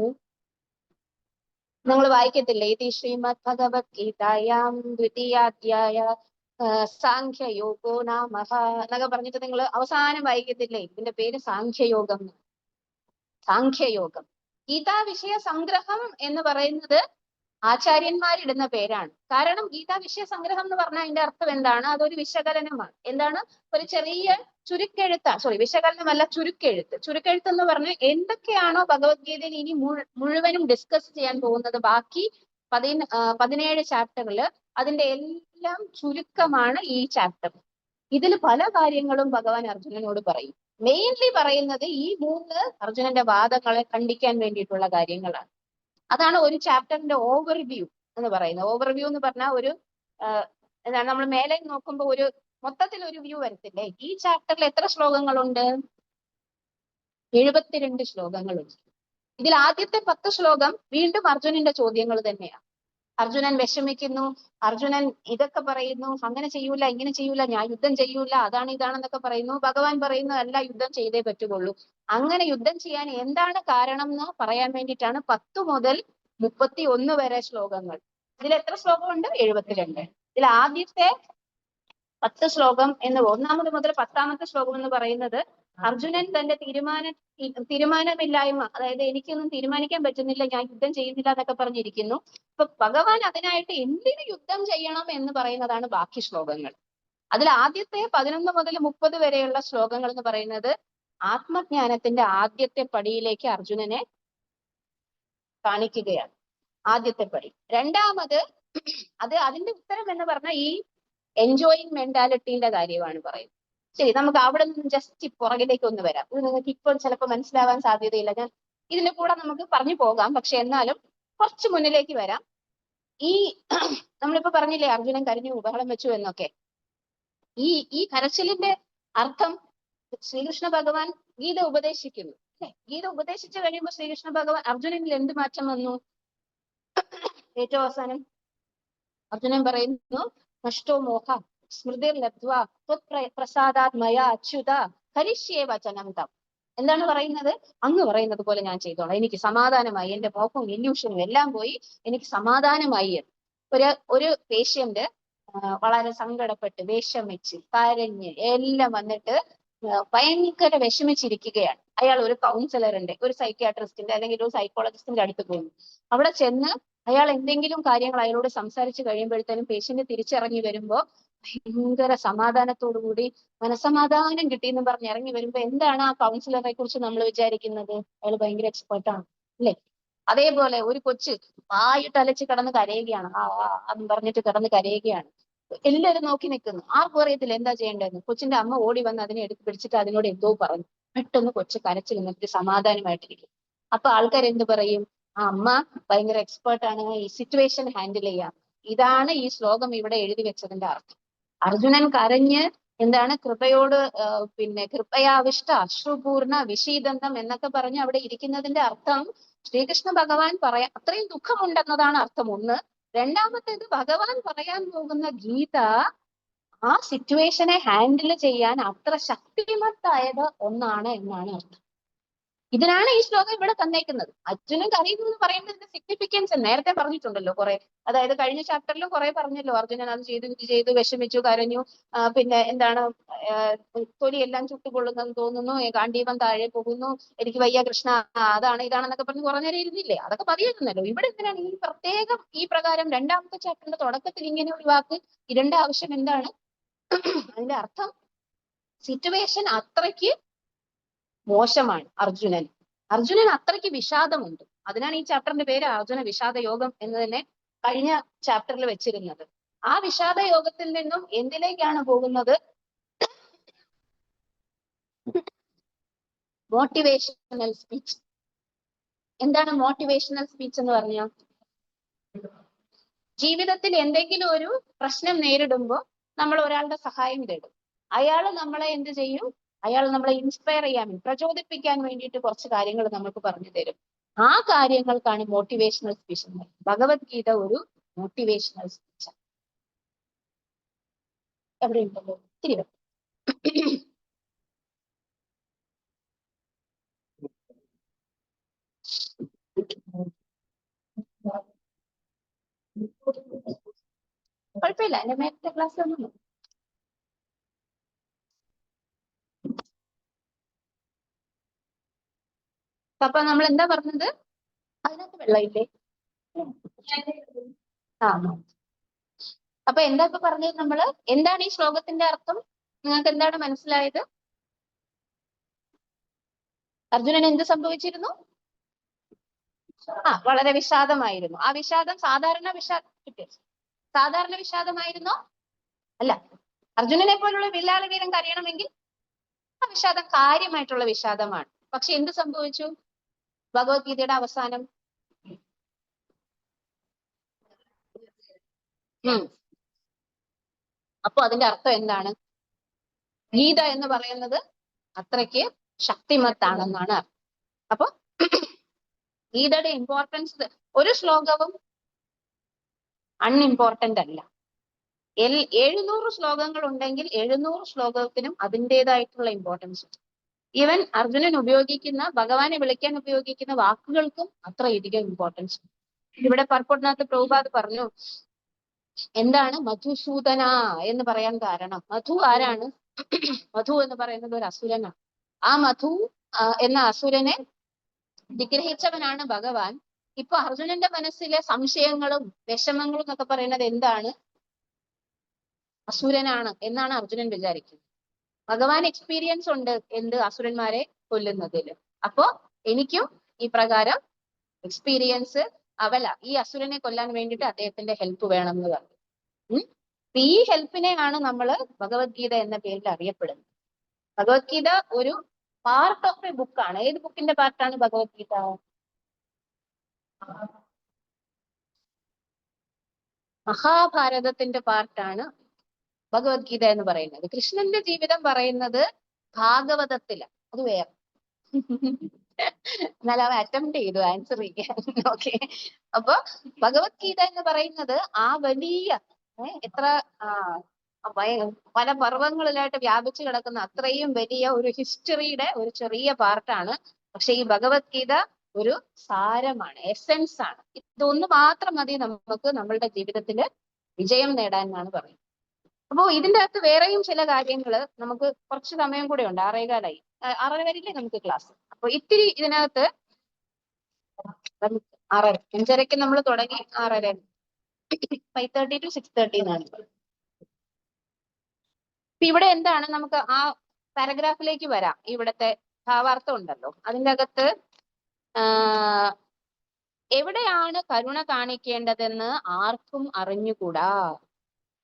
നിങ്ങൾ വായിക്കത്തില്ലേ? ഇത് ശ്രീമദ് ഭഗവത്ഗീതായാം ദ്വിതീയാധ്യായ സാഖ്യയോഗോ നാമഃ എന്നൊക്കെ പറഞ്ഞിട്ട് നിങ്ങൾ അവസാനം വായിക്കത്തില്ലേ? ഇതിന്റെ പേര് സാഖ്യയോഗം. സാഖ്യയോഗം. ഗീതാ വിഷയ സംഗ്രഹം എന്ന് പറയുന്നത് ആചാര്യന്മാരിടുന്ന പേരാണ്. കാരണം ഗീതാ വിഷയ സംഗ്രഹം എന്ന് പറഞ്ഞാൽ അതിന്റെ അർത്ഥം എന്താണ്? അതൊരു വിശകലനമാണ്. എന്താണ്? ഒരു ചെറിയ വിശകലനമല്ല, ചുരുക്കെഴുത്ത്. ചുരുക്കെഴുത്ത് എന്ന് പറഞ്ഞാൽ എന്തൊക്കെയാണോ ഭഗവത്ഗീതയിൽ ഇനി മുഴുവനും ഡിസ്കസ് ചെയ്യാൻ പോകുന്നത്, ബാക്കി 17 ചാപ്റ്ററിൽ അതിന്റെ എല്ലാം ചുരുക്കമാണ് ഈ ചാപ്റ്റർ. ഇതിൽ പല കാര്യങ്ങളും ഭഗവാൻ അർജുനനോട് പറയും. മെയിൻലി പറയുന്നത് ഈ 3 അർജുനന്റെ വാദങ്ങളെ ഖണ്ഡിക്കാൻ വേണ്ടിയിട്ടുള്ള കാര്യങ്ങളാണ്. അതാണ് ഒരു ചാപ്റ്ററിന്റെ ഓവർവ്യൂ എന്ന് പറയുന്നത്. ഓവർവ്യൂ എന്ന് പറഞ്ഞാൽ ഒരു എന്താണ്, നമ്മൾ മേലെ നോക്കുമ്പോൾ ഒരു മൊത്തത്തിൽ ഒരു വ്യൂ വരത്തില്ലേ? ഈ ചാപ്റ്ററിൽ എത്ര ശ്ലോകങ്ങളുണ്ട്? 72 ശ്ലോകങ്ങളുണ്ട്. ഇതിൽ ആദ്യത്തെ 10 ശ്ലോകം വീണ്ടും അർജുനന്റെ ചോദ്യങ്ങൾ തന്നെയാണ്. അർജുനൻ വിഷമിക്കുന്നു, അർജുനൻ ഇതൊക്കെ പറയുന്നു, അങ്ങനെ ചെയ്യൂല, ഇങ്ങനെ ചെയ്യൂല, ഞാൻ യുദ്ധം ചെയ്യൂല, അതാണ് ഇതാണെന്നൊക്കെ പറയുന്നു. ഭഗവാൻ പറയുന്നു അല്ല, യുദ്ധം ചെയ്തേ പറ്റുള്ളൂ. അങ്ങനെ യുദ്ധം ചെയ്യാൻ എന്താണ് കാരണം എന്ന് പറയാൻ വേണ്ടിയിട്ടാണ് 10 മുതൽ 31 വരെ ശ്ലോകങ്ങൾ. ഇതിൽ എത്ര ശ്ലോകമുണ്ട്? 72. ഇതിൽ ആദ്യത്തെ 10 ശ്ലോകം എന്ന് 1 മുതൽ 10 ശ്ലോകം എന്ന് പറയുന്നത് അർജുനൻ തന്റെ തീരുമാനമില്ലായ്മ, അതായത് എനിക്കൊന്നും തീരുമാനിക്കാൻ പറ്റുന്നില്ല, ഞാൻ യുദ്ധം ചെയ്യുന്നില്ല എന്നൊക്കെ പറഞ്ഞിരിക്കുന്നു. അപ്പൊ ഭഗവാൻ അതിനായിട്ട് എന്തിനു യുദ്ധം ചെയ്യണം എന്ന് പറയുന്നതാണ് ബാക്കി ശ്ലോകങ്ങൾ. അതിൽ ആദ്യത്തെ 11 മുതൽ 30 വരെയുള്ള ശ്ലോകങ്ങൾ എന്ന് പറയുന്നത് ആത്മജ്ഞാനത്തിന്റെ ആദ്യത്തെ പടിയിലേക്ക് അർജുനനെ കാണിക്കുകയാണ്. ആദ്യത്തെ പടി. രണ്ടാമത് അതിന്റെ ഉത്തരം എന്ന് പറഞ്ഞാൽ ഈ എൻജോയിങ് മെന്റാലിറ്റിന്റെ കാര്യമാണ് പറയുന്നത്. ശരി, നമുക്ക് അവിടെ നിന്ന് ജസ്റ്റ് പുറകിലേക്ക് ഒന്ന് വരാം. ഇത് നിങ്ങൾക്ക് ഇപ്പോൾ ചിലപ്പോൾ മനസ്സിലാവാൻ സാധ്യതയില്ല. ഞാൻ ഇതിന്റെ കൂടെ നമുക്ക് പറഞ്ഞു പോകാം, പക്ഷെ എന്നാലും കുറച്ച് മുന്നിലേക്ക് വരാം. ഈ നമ്മളിപ്പോ പറഞ്ഞില്ലേ അർജുനൻ കരഞ്ഞു ബഹളം വെച്ചു എന്നൊക്കെ. ഈ കരച്ചിലിന്റെ അർത്ഥം ശ്രീകൃഷ്ണ ഭഗവാൻ ഗീത ഉപദേശിക്കുന്നു അല്ലെ? ഗീത ഉപദേശിച്ചു കഴിയുമ്പോൾ ശ്രീകൃഷ്ണ ഭഗവാൻ അർജുനനിൽ എന്ത് മാറ്റം വന്നു? ഏറ്റവും അവസാനം അർജുനൻ പറയുന്നു, നഷ്ടോ മോഹ സ്മൃതിർ ലബ്ധ്വാ പ്രസാദാത് മയാ അച്യുത കരിഷ്യേ വചനം തം. എന്താണ് പറയുന്നത്? അങ്ങ് പറയുന്നത് പോലെ ഞാൻ ചെയ്തോളാം, എനിക്ക് സമാധാനമായി, എന്റെ മോഹവും ഇല്യൂഷനും എല്ലാം പോയി, എനിക്ക് സമാധാനമായി. ഒരു പേഷ്യന്റ് വളരെ സങ്കടപ്പെട്ട് വിഷമിച്ച് കരഞ്ഞ് എല്ലാം വന്നിട്ട് ഭയങ്കര വിഷമിച്ചിരിക്കുകയാണ്. അയാൾ ഒരു കൗൺസിലറിന്റെ, ഒരു സൈക്യാട്രിസ്റ്റിന്റെ അല്ലെങ്കിൽ ഒരു സൈക്കോളജിസ്റ്റിന്റെ അടുത്ത് പോകുന്നു. അവിടെ ചെന്ന് അയാൾ എന്തെങ്കിലും കാര്യങ്ങൾ അയാളോട് സംസാരിച്ച് കഴിയുമ്പോഴത്തേനും പേഷ്യന്റ് തിരിച്ചിറങ്ങി വരുമ്പോ ഭയങ്കര സമാധാനത്തോടു കൂടി മനസമാധാനം കിട്ടിയെന്ന് പറഞ്ഞ് ഇറങ്ങി വരുമ്പോ എന്താണ് ആ കൗൺസിലറെ കുറിച്ച് നമ്മൾ വിചാരിക്കുന്നത്? അയാൾ ഭയങ്കര എക്സ്പെർട്ടാണ് അല്ലെ? അതേപോലെ ഒരു കൊച്ച് വായിട്ട് അലച്ച് കിടന്ന് കരയുകയാണ്, എന്ന് പറഞ്ഞിട്ട് കിടന്ന് കരയുകയാണ്. എല്ലാവരും നോക്കി നിൽക്കുന്നു, ആർക്കും അറിയത്തില്ല എന്താ ചെയ്യേണ്ടതെന്ന്. കൊച്ചിന്റെ അമ്മ ഓടി വന്ന് അതിനെ എടുത്ത് പിടിച്ചിട്ട് അതിനോട് എന്തോ പറഞ്ഞു. പെട്ടെന്ന് കൊച്ച് കരച്ചിൽ നിന്നിട്ട് സമാധാനമായിട്ടിരിക്കും. അപ്പൊ ആൾക്കാർ എന്ത് പറയും? ആ അമ്മ ഭയങ്കര എക്സ്പേർട്ടാണ്, ഈ സിറ്റുവേഷൻ ഹാൻഡിൽ ചെയ്യാം. ഇതാണ് ഈ ശ്ലോകം ഇവിടെ എഴുതി വെച്ചതിന്റെ അർത്ഥം. അർജുനൻ കരഞ്ഞ് എന്താണ് കൃപയോട് പിന്നെ കൃപയാവിഷ്ട അശ്രുപൂർണ വിഷീദന്തം എന്നൊക്കെ പറഞ്ഞ് അവിടെ ഇരിക്കുന്നതിന്റെ അർത്ഥം ശ്രീകൃഷ്ണ ഭഗവാൻ പറയാൻ അത്രയും ദുഃഖമുണ്ടെന്നതാണ് അർത്ഥം ഒന്ന്. രണ്ടാമത്തേത് ഭഗവാൻ പറയാൻ പോകുന്ന ഗീത ആ സിറ്റുവേഷനെ ഹാൻഡിൽ ചെയ്യാൻ അത്ര ശക്തിമത്തായത് ഒന്നാണ് എന്നാണ് അർത്ഥം. ഇതിനാണ് ഈ ശ്ലോകം ഇവിടെ തന്നേക്കുന്നത്. അർജുനൻ കരയുന്നു എന്ന് പറയുന്നതിന്റെ സിഗ്നിഫിക്കൻസ് നേരത്തെ പറഞ്ഞിട്ടുണ്ടല്ലോ കുറെ. അതായത് കഴിഞ്ഞ ചാപ്റ്ററിലും കുറെ പറഞ്ഞല്ലോ, അർജുനൻ അത് ചെയ്തു ഇത് ചെയ്തു വിഷമിച്ചു കരഞ്ഞു, പിന്നെ എന്താണ് തൊലിയെല്ലാം ചുട്ടുകൊള്ളുന്നെന്ന് തോന്നുന്നു, ഗാണ്ഡീവം താഴെ പോകുന്നു, എനിക്ക് വയ്യ കൃഷ്ണ, അതാണ് ഇതാണെന്നൊക്കെ പറഞ്ഞ് കുറെ നേരം ഇരുന്നില്ലേ? അതൊക്കെ മതിയായിരുന്നല്ലോ. ഇവിടെ എന്തിനാണ് ഈ പ്രത്യേകം ഈ പ്രകാരം രണ്ടാമത്തെ ചാപ്റ്ററിന്റെ തുടക്കത്തിൽ ഇങ്ങനെ ഒരു വാക്ക് ഇടേണ്ട ആവശ്യം എന്താണ്? അതിന്റെ അർത്ഥം സിറ്റുവേഷൻ അത്രയ്ക്ക് മോശമാണ് അർജുനൻ അത്രയ്ക്ക് വിഷാദമുണ്ട്. അതിനാണ് ഈ ചാപ്റ്ററിന്റെ പേര് അർജുന വിഷാദ യോഗം എന്ന് തന്നെ കഴിഞ്ഞ ചാപ്റ്ററിൽ വെച്ചിരുന്നത്. ആ വിഷാദ യോഗത്തിൽ നിന്നും എന്തിലേക്കാണ് പോകുന്നത്? Motivational speech. എന്താണ് മോട്ടിവേഷണൽ സ്പീച്ച് എന്ന് പറഞ്ഞാൽ? ജീവിതത്തിൽ എന്തെങ്കിലും ഒരു പ്രശ്നം നേരിടുമ്പോൾ നമ്മൾ ഒരാളുടെ സഹായം തേടും. അയാൾ നമ്മളെ എന്ത് ചെയ്യും? അയാൾ നമ്മളെ ഇൻസ്പയർ ചെയ്യാൻ, പ്രചോദിപ്പിക്കാൻ വേണ്ടിയിട്ട് കുറച്ച് കാര്യങ്ങൾ നമുക്ക് പറഞ്ഞു തരും. ആ കാര്യങ്ങൾക്കാണ് മോട്ടിവേഷണൽ സ്പീച്ച്. ഭഗവത്ഗീത ഒരു മോട്ടിവേഷണൽ സ്പീച്ച്. എവിടെ ഉണ്ടല്ലോ ഇത്തിരി കുഴപ്പമില്ല, എന്റെ നേരത്തെ ക്ലാസ് ഒന്നും. അപ്പൊ നമ്മൾ എന്താ പറഞ്ഞത്? അതിനകത്ത് വെള്ളമില്ലേ? ആ, അപ്പൊ എന്താ ഇപ്പൊ പറഞ്ഞത് നമ്മള്? എന്താണ് ഈ ശ്ലോകത്തിന്റെ അർത്ഥം? നിങ്ങൾക്ക് എന്താണ് മനസ്സിലായത്? അർജുനൻ എന്ത് സംഭവിച്ചിരുന്നു? വളരെ വിഷാദമായിരുന്നു. ആ വിഷാദം സാധാരണ വിഷാദമായിരുന്നോ? അല്ല. അർജുനനെ പോലുള്ള വില്ലാളി വീരൻ കരയണമെങ്കിൽ ആ വിഷാദം കാര്യമായിട്ടുള്ള വിഷാദമാണ്. പക്ഷെ എന്ത് സംഭവിച്ചു ഭഗവത്ഗീതയുടെ അവസാനം? അപ്പൊ അതിന്റെ അർത്ഥം എന്താണ്? ഗീത എന്ന് പറയുന്നത് അത്രയ്ക്ക് ശക്തിമത്താണെന്നാണ് അർത്ഥം. അപ്പൊ ഗീതയുടെ ഇമ്പോർട്ടൻസ് ഒരു ശ്ലോകവും അൺഇമ്പോർട്ടന്റ് അല്ല. 700 ശ്ലോകങ്ങൾ ഉണ്ടെങ്കിൽ 700 ശ്ലോകത്തിനും അതിൻ്റെതായിട്ടുള്ള ഇമ്പോർട്ടൻസ് ഉണ്ട്. ഈവൻ അർജുനൻ ഉപയോഗിക്കുന്ന, ഭഗവാനെ വിളിക്കാൻ ഉപയോഗിക്കുന്ന വാക്കുകൾക്കും അത്രയധികം ഇമ്പോർട്ടൻസ് ഉണ്ട്. ഇവിടെ പർപ്പൊട്ടിനകത്ത് പ്രഭുപാദ് പറഞ്ഞു, എന്താണ് മധുസൂദന എന്ന് പറയാൻ കാരണം? മധു ആരാണ്? മധു എന്ന് പറയുന്നത് ഒരു അസുരനാണ്. ആ മധു എന്ന അസുരനെ നിഗ്രഹിച്ചവനാണ് ഭഗവാൻ. ഇപ്പൊ അർജുനന്റെ മനസ്സിലെ സംശയങ്ങളും വിഷമങ്ങളും എന്നൊക്കെ പറയുന്നത് എന്താണ്? അസുരനാണ് എന്നാണ് അർജുനൻ വിചാരിക്കുന്നത്. ഭഗവാൻ എക്സ്പീരിയൻസ് ഉണ്ട് എന്ത്? അസുരന്മാരെ കൊല്ലുന്നതിൽ. അപ്പോ എനിക്കും ഈ പ്രകാരം എക്സ്പീരിയൻസ് ഈ അസുരനെ കൊല്ലാൻ വേണ്ടിയിട്ട് അദ്ദേഹത്തിന്റെ ഹെൽപ്പ് വേണം എന്ന് പറഞ്ഞു. ഈ ഹെൽപ്പിനെയാണ് നമ്മൾ ഭഗവത്ഗീത എന്ന പേരിൽ അറിയപ്പെടുന്നത്. ഭഗവത്ഗീത ഒരു പാർട്ട് ഓഫ് എ ബുക്കാണ്. ഏത് ബുക്കിന്റെ പാർട്ടാണ് ഭഗവത്ഗീത? മഹാഭാരതത്തിന്റെ പാർട്ടാണ് ഭഗവത്ഗീത എന്ന് പറയുന്നത്. കൃഷ്ണന്റെ ജീവിതം പറയുന്നത് ഭാഗവതത്തിലാണ്. അത് വേറെ. എന്നാൽ അവൻ അറ്റംപ്റ്റ് ചെയ്തു ആൻസർ ചെയ്യാൻ. ഓക്കെ. അപ്പൊ ഭഗവത്ഗീത എന്ന് പറയുന്നത് ആ വലിയ എത്ര പല പർവ്വങ്ങളിലായിട്ട് വ്യാപിച്ചു കിടക്കുന്ന അത്രയും വലിയ ഒരു ഹിസ്റ്ററിയുടെ ഒരു ചെറിയ പാർട്ടാണ്. പക്ഷെ ഈ ഭഗവത്ഗീത ഒരു സാരമാണ്, എസെൻസ് ആണ്. ഇതൊന്ന് മാത്രം മതി നമുക്ക് നമ്മളുടെ ജീവിതത്തിൽ വിജയം നേടാൻ എന്നാണ് പറയുന്നത്. അപ്പോ ഇതിന്റെ അകത്ത് വേറെയും ചില കാര്യങ്ങൾ, നമുക്ക് കുറച്ച് സമയം കൂടെ ഉണ്ട്, 6:15 നമുക്ക് ക്ലാസ്. അപ്പൊ ഇത്തിരി ഇതിനകത്ത് 6:30. 5:30 നമ്മൾ തുടങ്ങി 6:30. 5:30 to 6:30 എന്നാണ്. ഇവിടെ എന്താണ്, നമുക്ക് ആ പാരഗ്രാഫിലേക്ക് വരാം. ഇവിടത്തെ ഭാവാർത്ഥം ഉണ്ടല്ലോ, അതിൻ്റെ അകത്ത് എവിടെയാണ് കരുണ കാണിക്കേണ്ടതെന്ന് ആർക്കും അറിഞ്ഞുകൂടാ.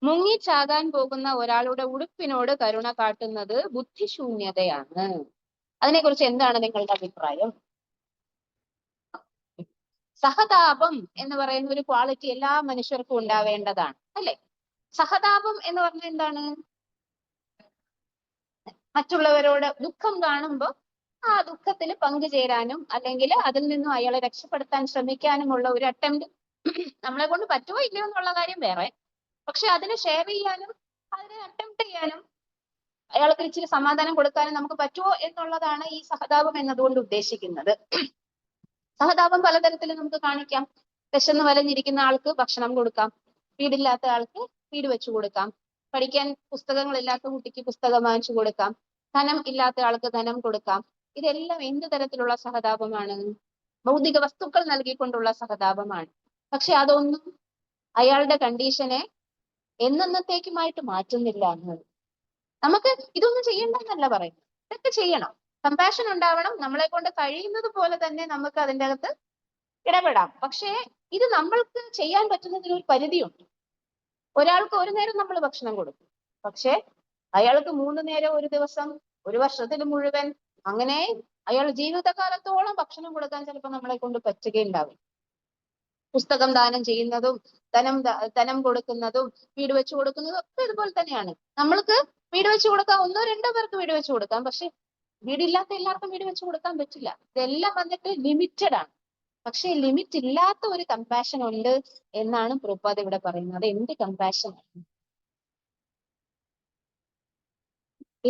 മുങ്ങിച്ചാകാൻ പോകുന്ന ഒരാളുടെ ഉടുപ്പിനോട് കരുണ കാട്ടുന്നത് ബുദ്ധിശൂന്യതയാണ്. അതിനെക്കുറിച്ച് എന്താണ് നിങ്ങളുടെ അഭിപ്രായം? സഹതാപം എന്ന് പറയുന്ന ഒരു ക്വാളിറ്റി എല്ലാ മനുഷ്യർക്കും ഉണ്ടാവേണ്ടതാണ്, അല്ലെ? സഹതാപം എന്ന് പറഞ്ഞാൽ എന്താണ്? മറ്റുള്ളവരോട് ദുഃഖം കാണുമ്പോൾ ആ ദുഃഖത്തിൽ പങ്കുചേരാനും അല്ലെങ്കിൽ അതിൽ നിന്നും അയാളെ രക്ഷപ്പെടുത്താൻ ശ്രമിക്കാനുമുള്ള ഒരു അറ്റംപ്റ്റ്. നമ്മളെ കൊണ്ട് പറ്റുമോ ഇല്ലയോ എന്നുള്ള കാര്യം വേറെ, പക്ഷെ അതിനെ ഷെയർ ചെയ്യാനും അതിനെ അറ്റംപ്റ്റ് ചെയ്യാനും അയാൾക്ക് ഇച്ചിരി സമാധാനം കൊടുക്കാനും നമുക്ക് പറ്റുമോ എന്നുള്ളതാണ് ഈ സഹതാപം എന്നതുകൊണ്ട് ഉദ്ദേശിക്കുന്നത്. സഹതാപം പലതരത്തിൽ നമുക്ക് കാണിക്കാം. വിശന്ന് വലഞ്ഞിരിക്കുന്ന ആൾക്ക് ഭക്ഷണം കൊടുക്കാം, വീടില്ലാത്ത ആൾക്ക് വീട് വെച്ചു കൊടുക്കാം, പഠിക്കാൻ പുസ്തകങ്ങളില്ലാത്ത കുട്ടിക്ക് പുസ്തകം വാങ്ങിച്ചു കൊടുക്കാം, ധനം ഇല്ലാത്ത ആൾക്ക് ധനം കൊടുക്കാം. ഇതെല്ലാം എന്ത് തരത്തിലുള്ള സഹതാപമാണ്? ഭൗതിക വസ്തുക്കൾ നൽകിക്കൊണ്ടുള്ള സഹതാപമാണ്. പക്ഷെ അതൊന്നും അയാളുടെ കണ്ടീഷനെ എന്നത്തേക്കുമായിട്ട് മാറ്റുന്നില്ല എന്ന്. നമുക്ക് ഇതൊന്നും ചെയ്യണ്ടെന്നല്ല പറയുന്നത്, ഇതൊക്കെ ചെയ്യണം, കമ്പാഷൻ ഉണ്ടാവണം, നമ്മളെ കൊണ്ട് കഴിയുന്നത് പോലെ തന്നെ നമുക്ക് അതിൻ്റെ അകത്ത് ഇടപെടാം. പക്ഷേ ഇത് നമ്മൾക്ക് ചെയ്യാൻ പറ്റുന്നതിന് ഒരു പരിധിയുണ്ട്. ഒരാൾക്ക് ഒരു നേരം നമ്മൾ ഭക്ഷണം കൊടുക്കും, പക്ഷെ അയാൾക്ക് 3 നേരം ഒരു ദിവസം, ഒരു വർഷത്തിൽ മുഴുവൻ, അങ്ങനെ അയാൾ ജീവിതകാലത്തോളം ഭക്ഷണം കൊടുക്കാൻ ചിലപ്പോൾ നമ്മളെ കൊണ്ട് പറ്റുകയുണ്ടാവും. പുസ്തകം ദാനം ചെയ്യുന്നതും ധനം കൊടുക്കുന്നതും വീട് വെച്ചു കൊടുക്കുന്നതും ഒക്കെ ഇതുപോലെ തന്നെയാണ്. നമ്മൾക്ക് വീട് വെച്ചു കൊടുക്കാം, 1-2 പേർക്ക് വീട് വെച്ചു കൊടുക്കാം, പക്ഷെ വീടില്ലാത്ത എല്ലാവർക്കും വീട് വെച്ചു കൊടുക്കാൻ പറ്റില്ല. ഇതെല്ലാം വന്നിട്ട് ലിമിറ്റഡ് ആണ്. പക്ഷെ ലിമിറ്റ് ഇല്ലാത്ത ഒരു കമ്പാഷൻ ഉണ്ട് എന്നാണ് പ്രഭുപാദ് ഇവിടെ പറയുന്നത്. അത് എന്ത് കമ്പാഷൻ?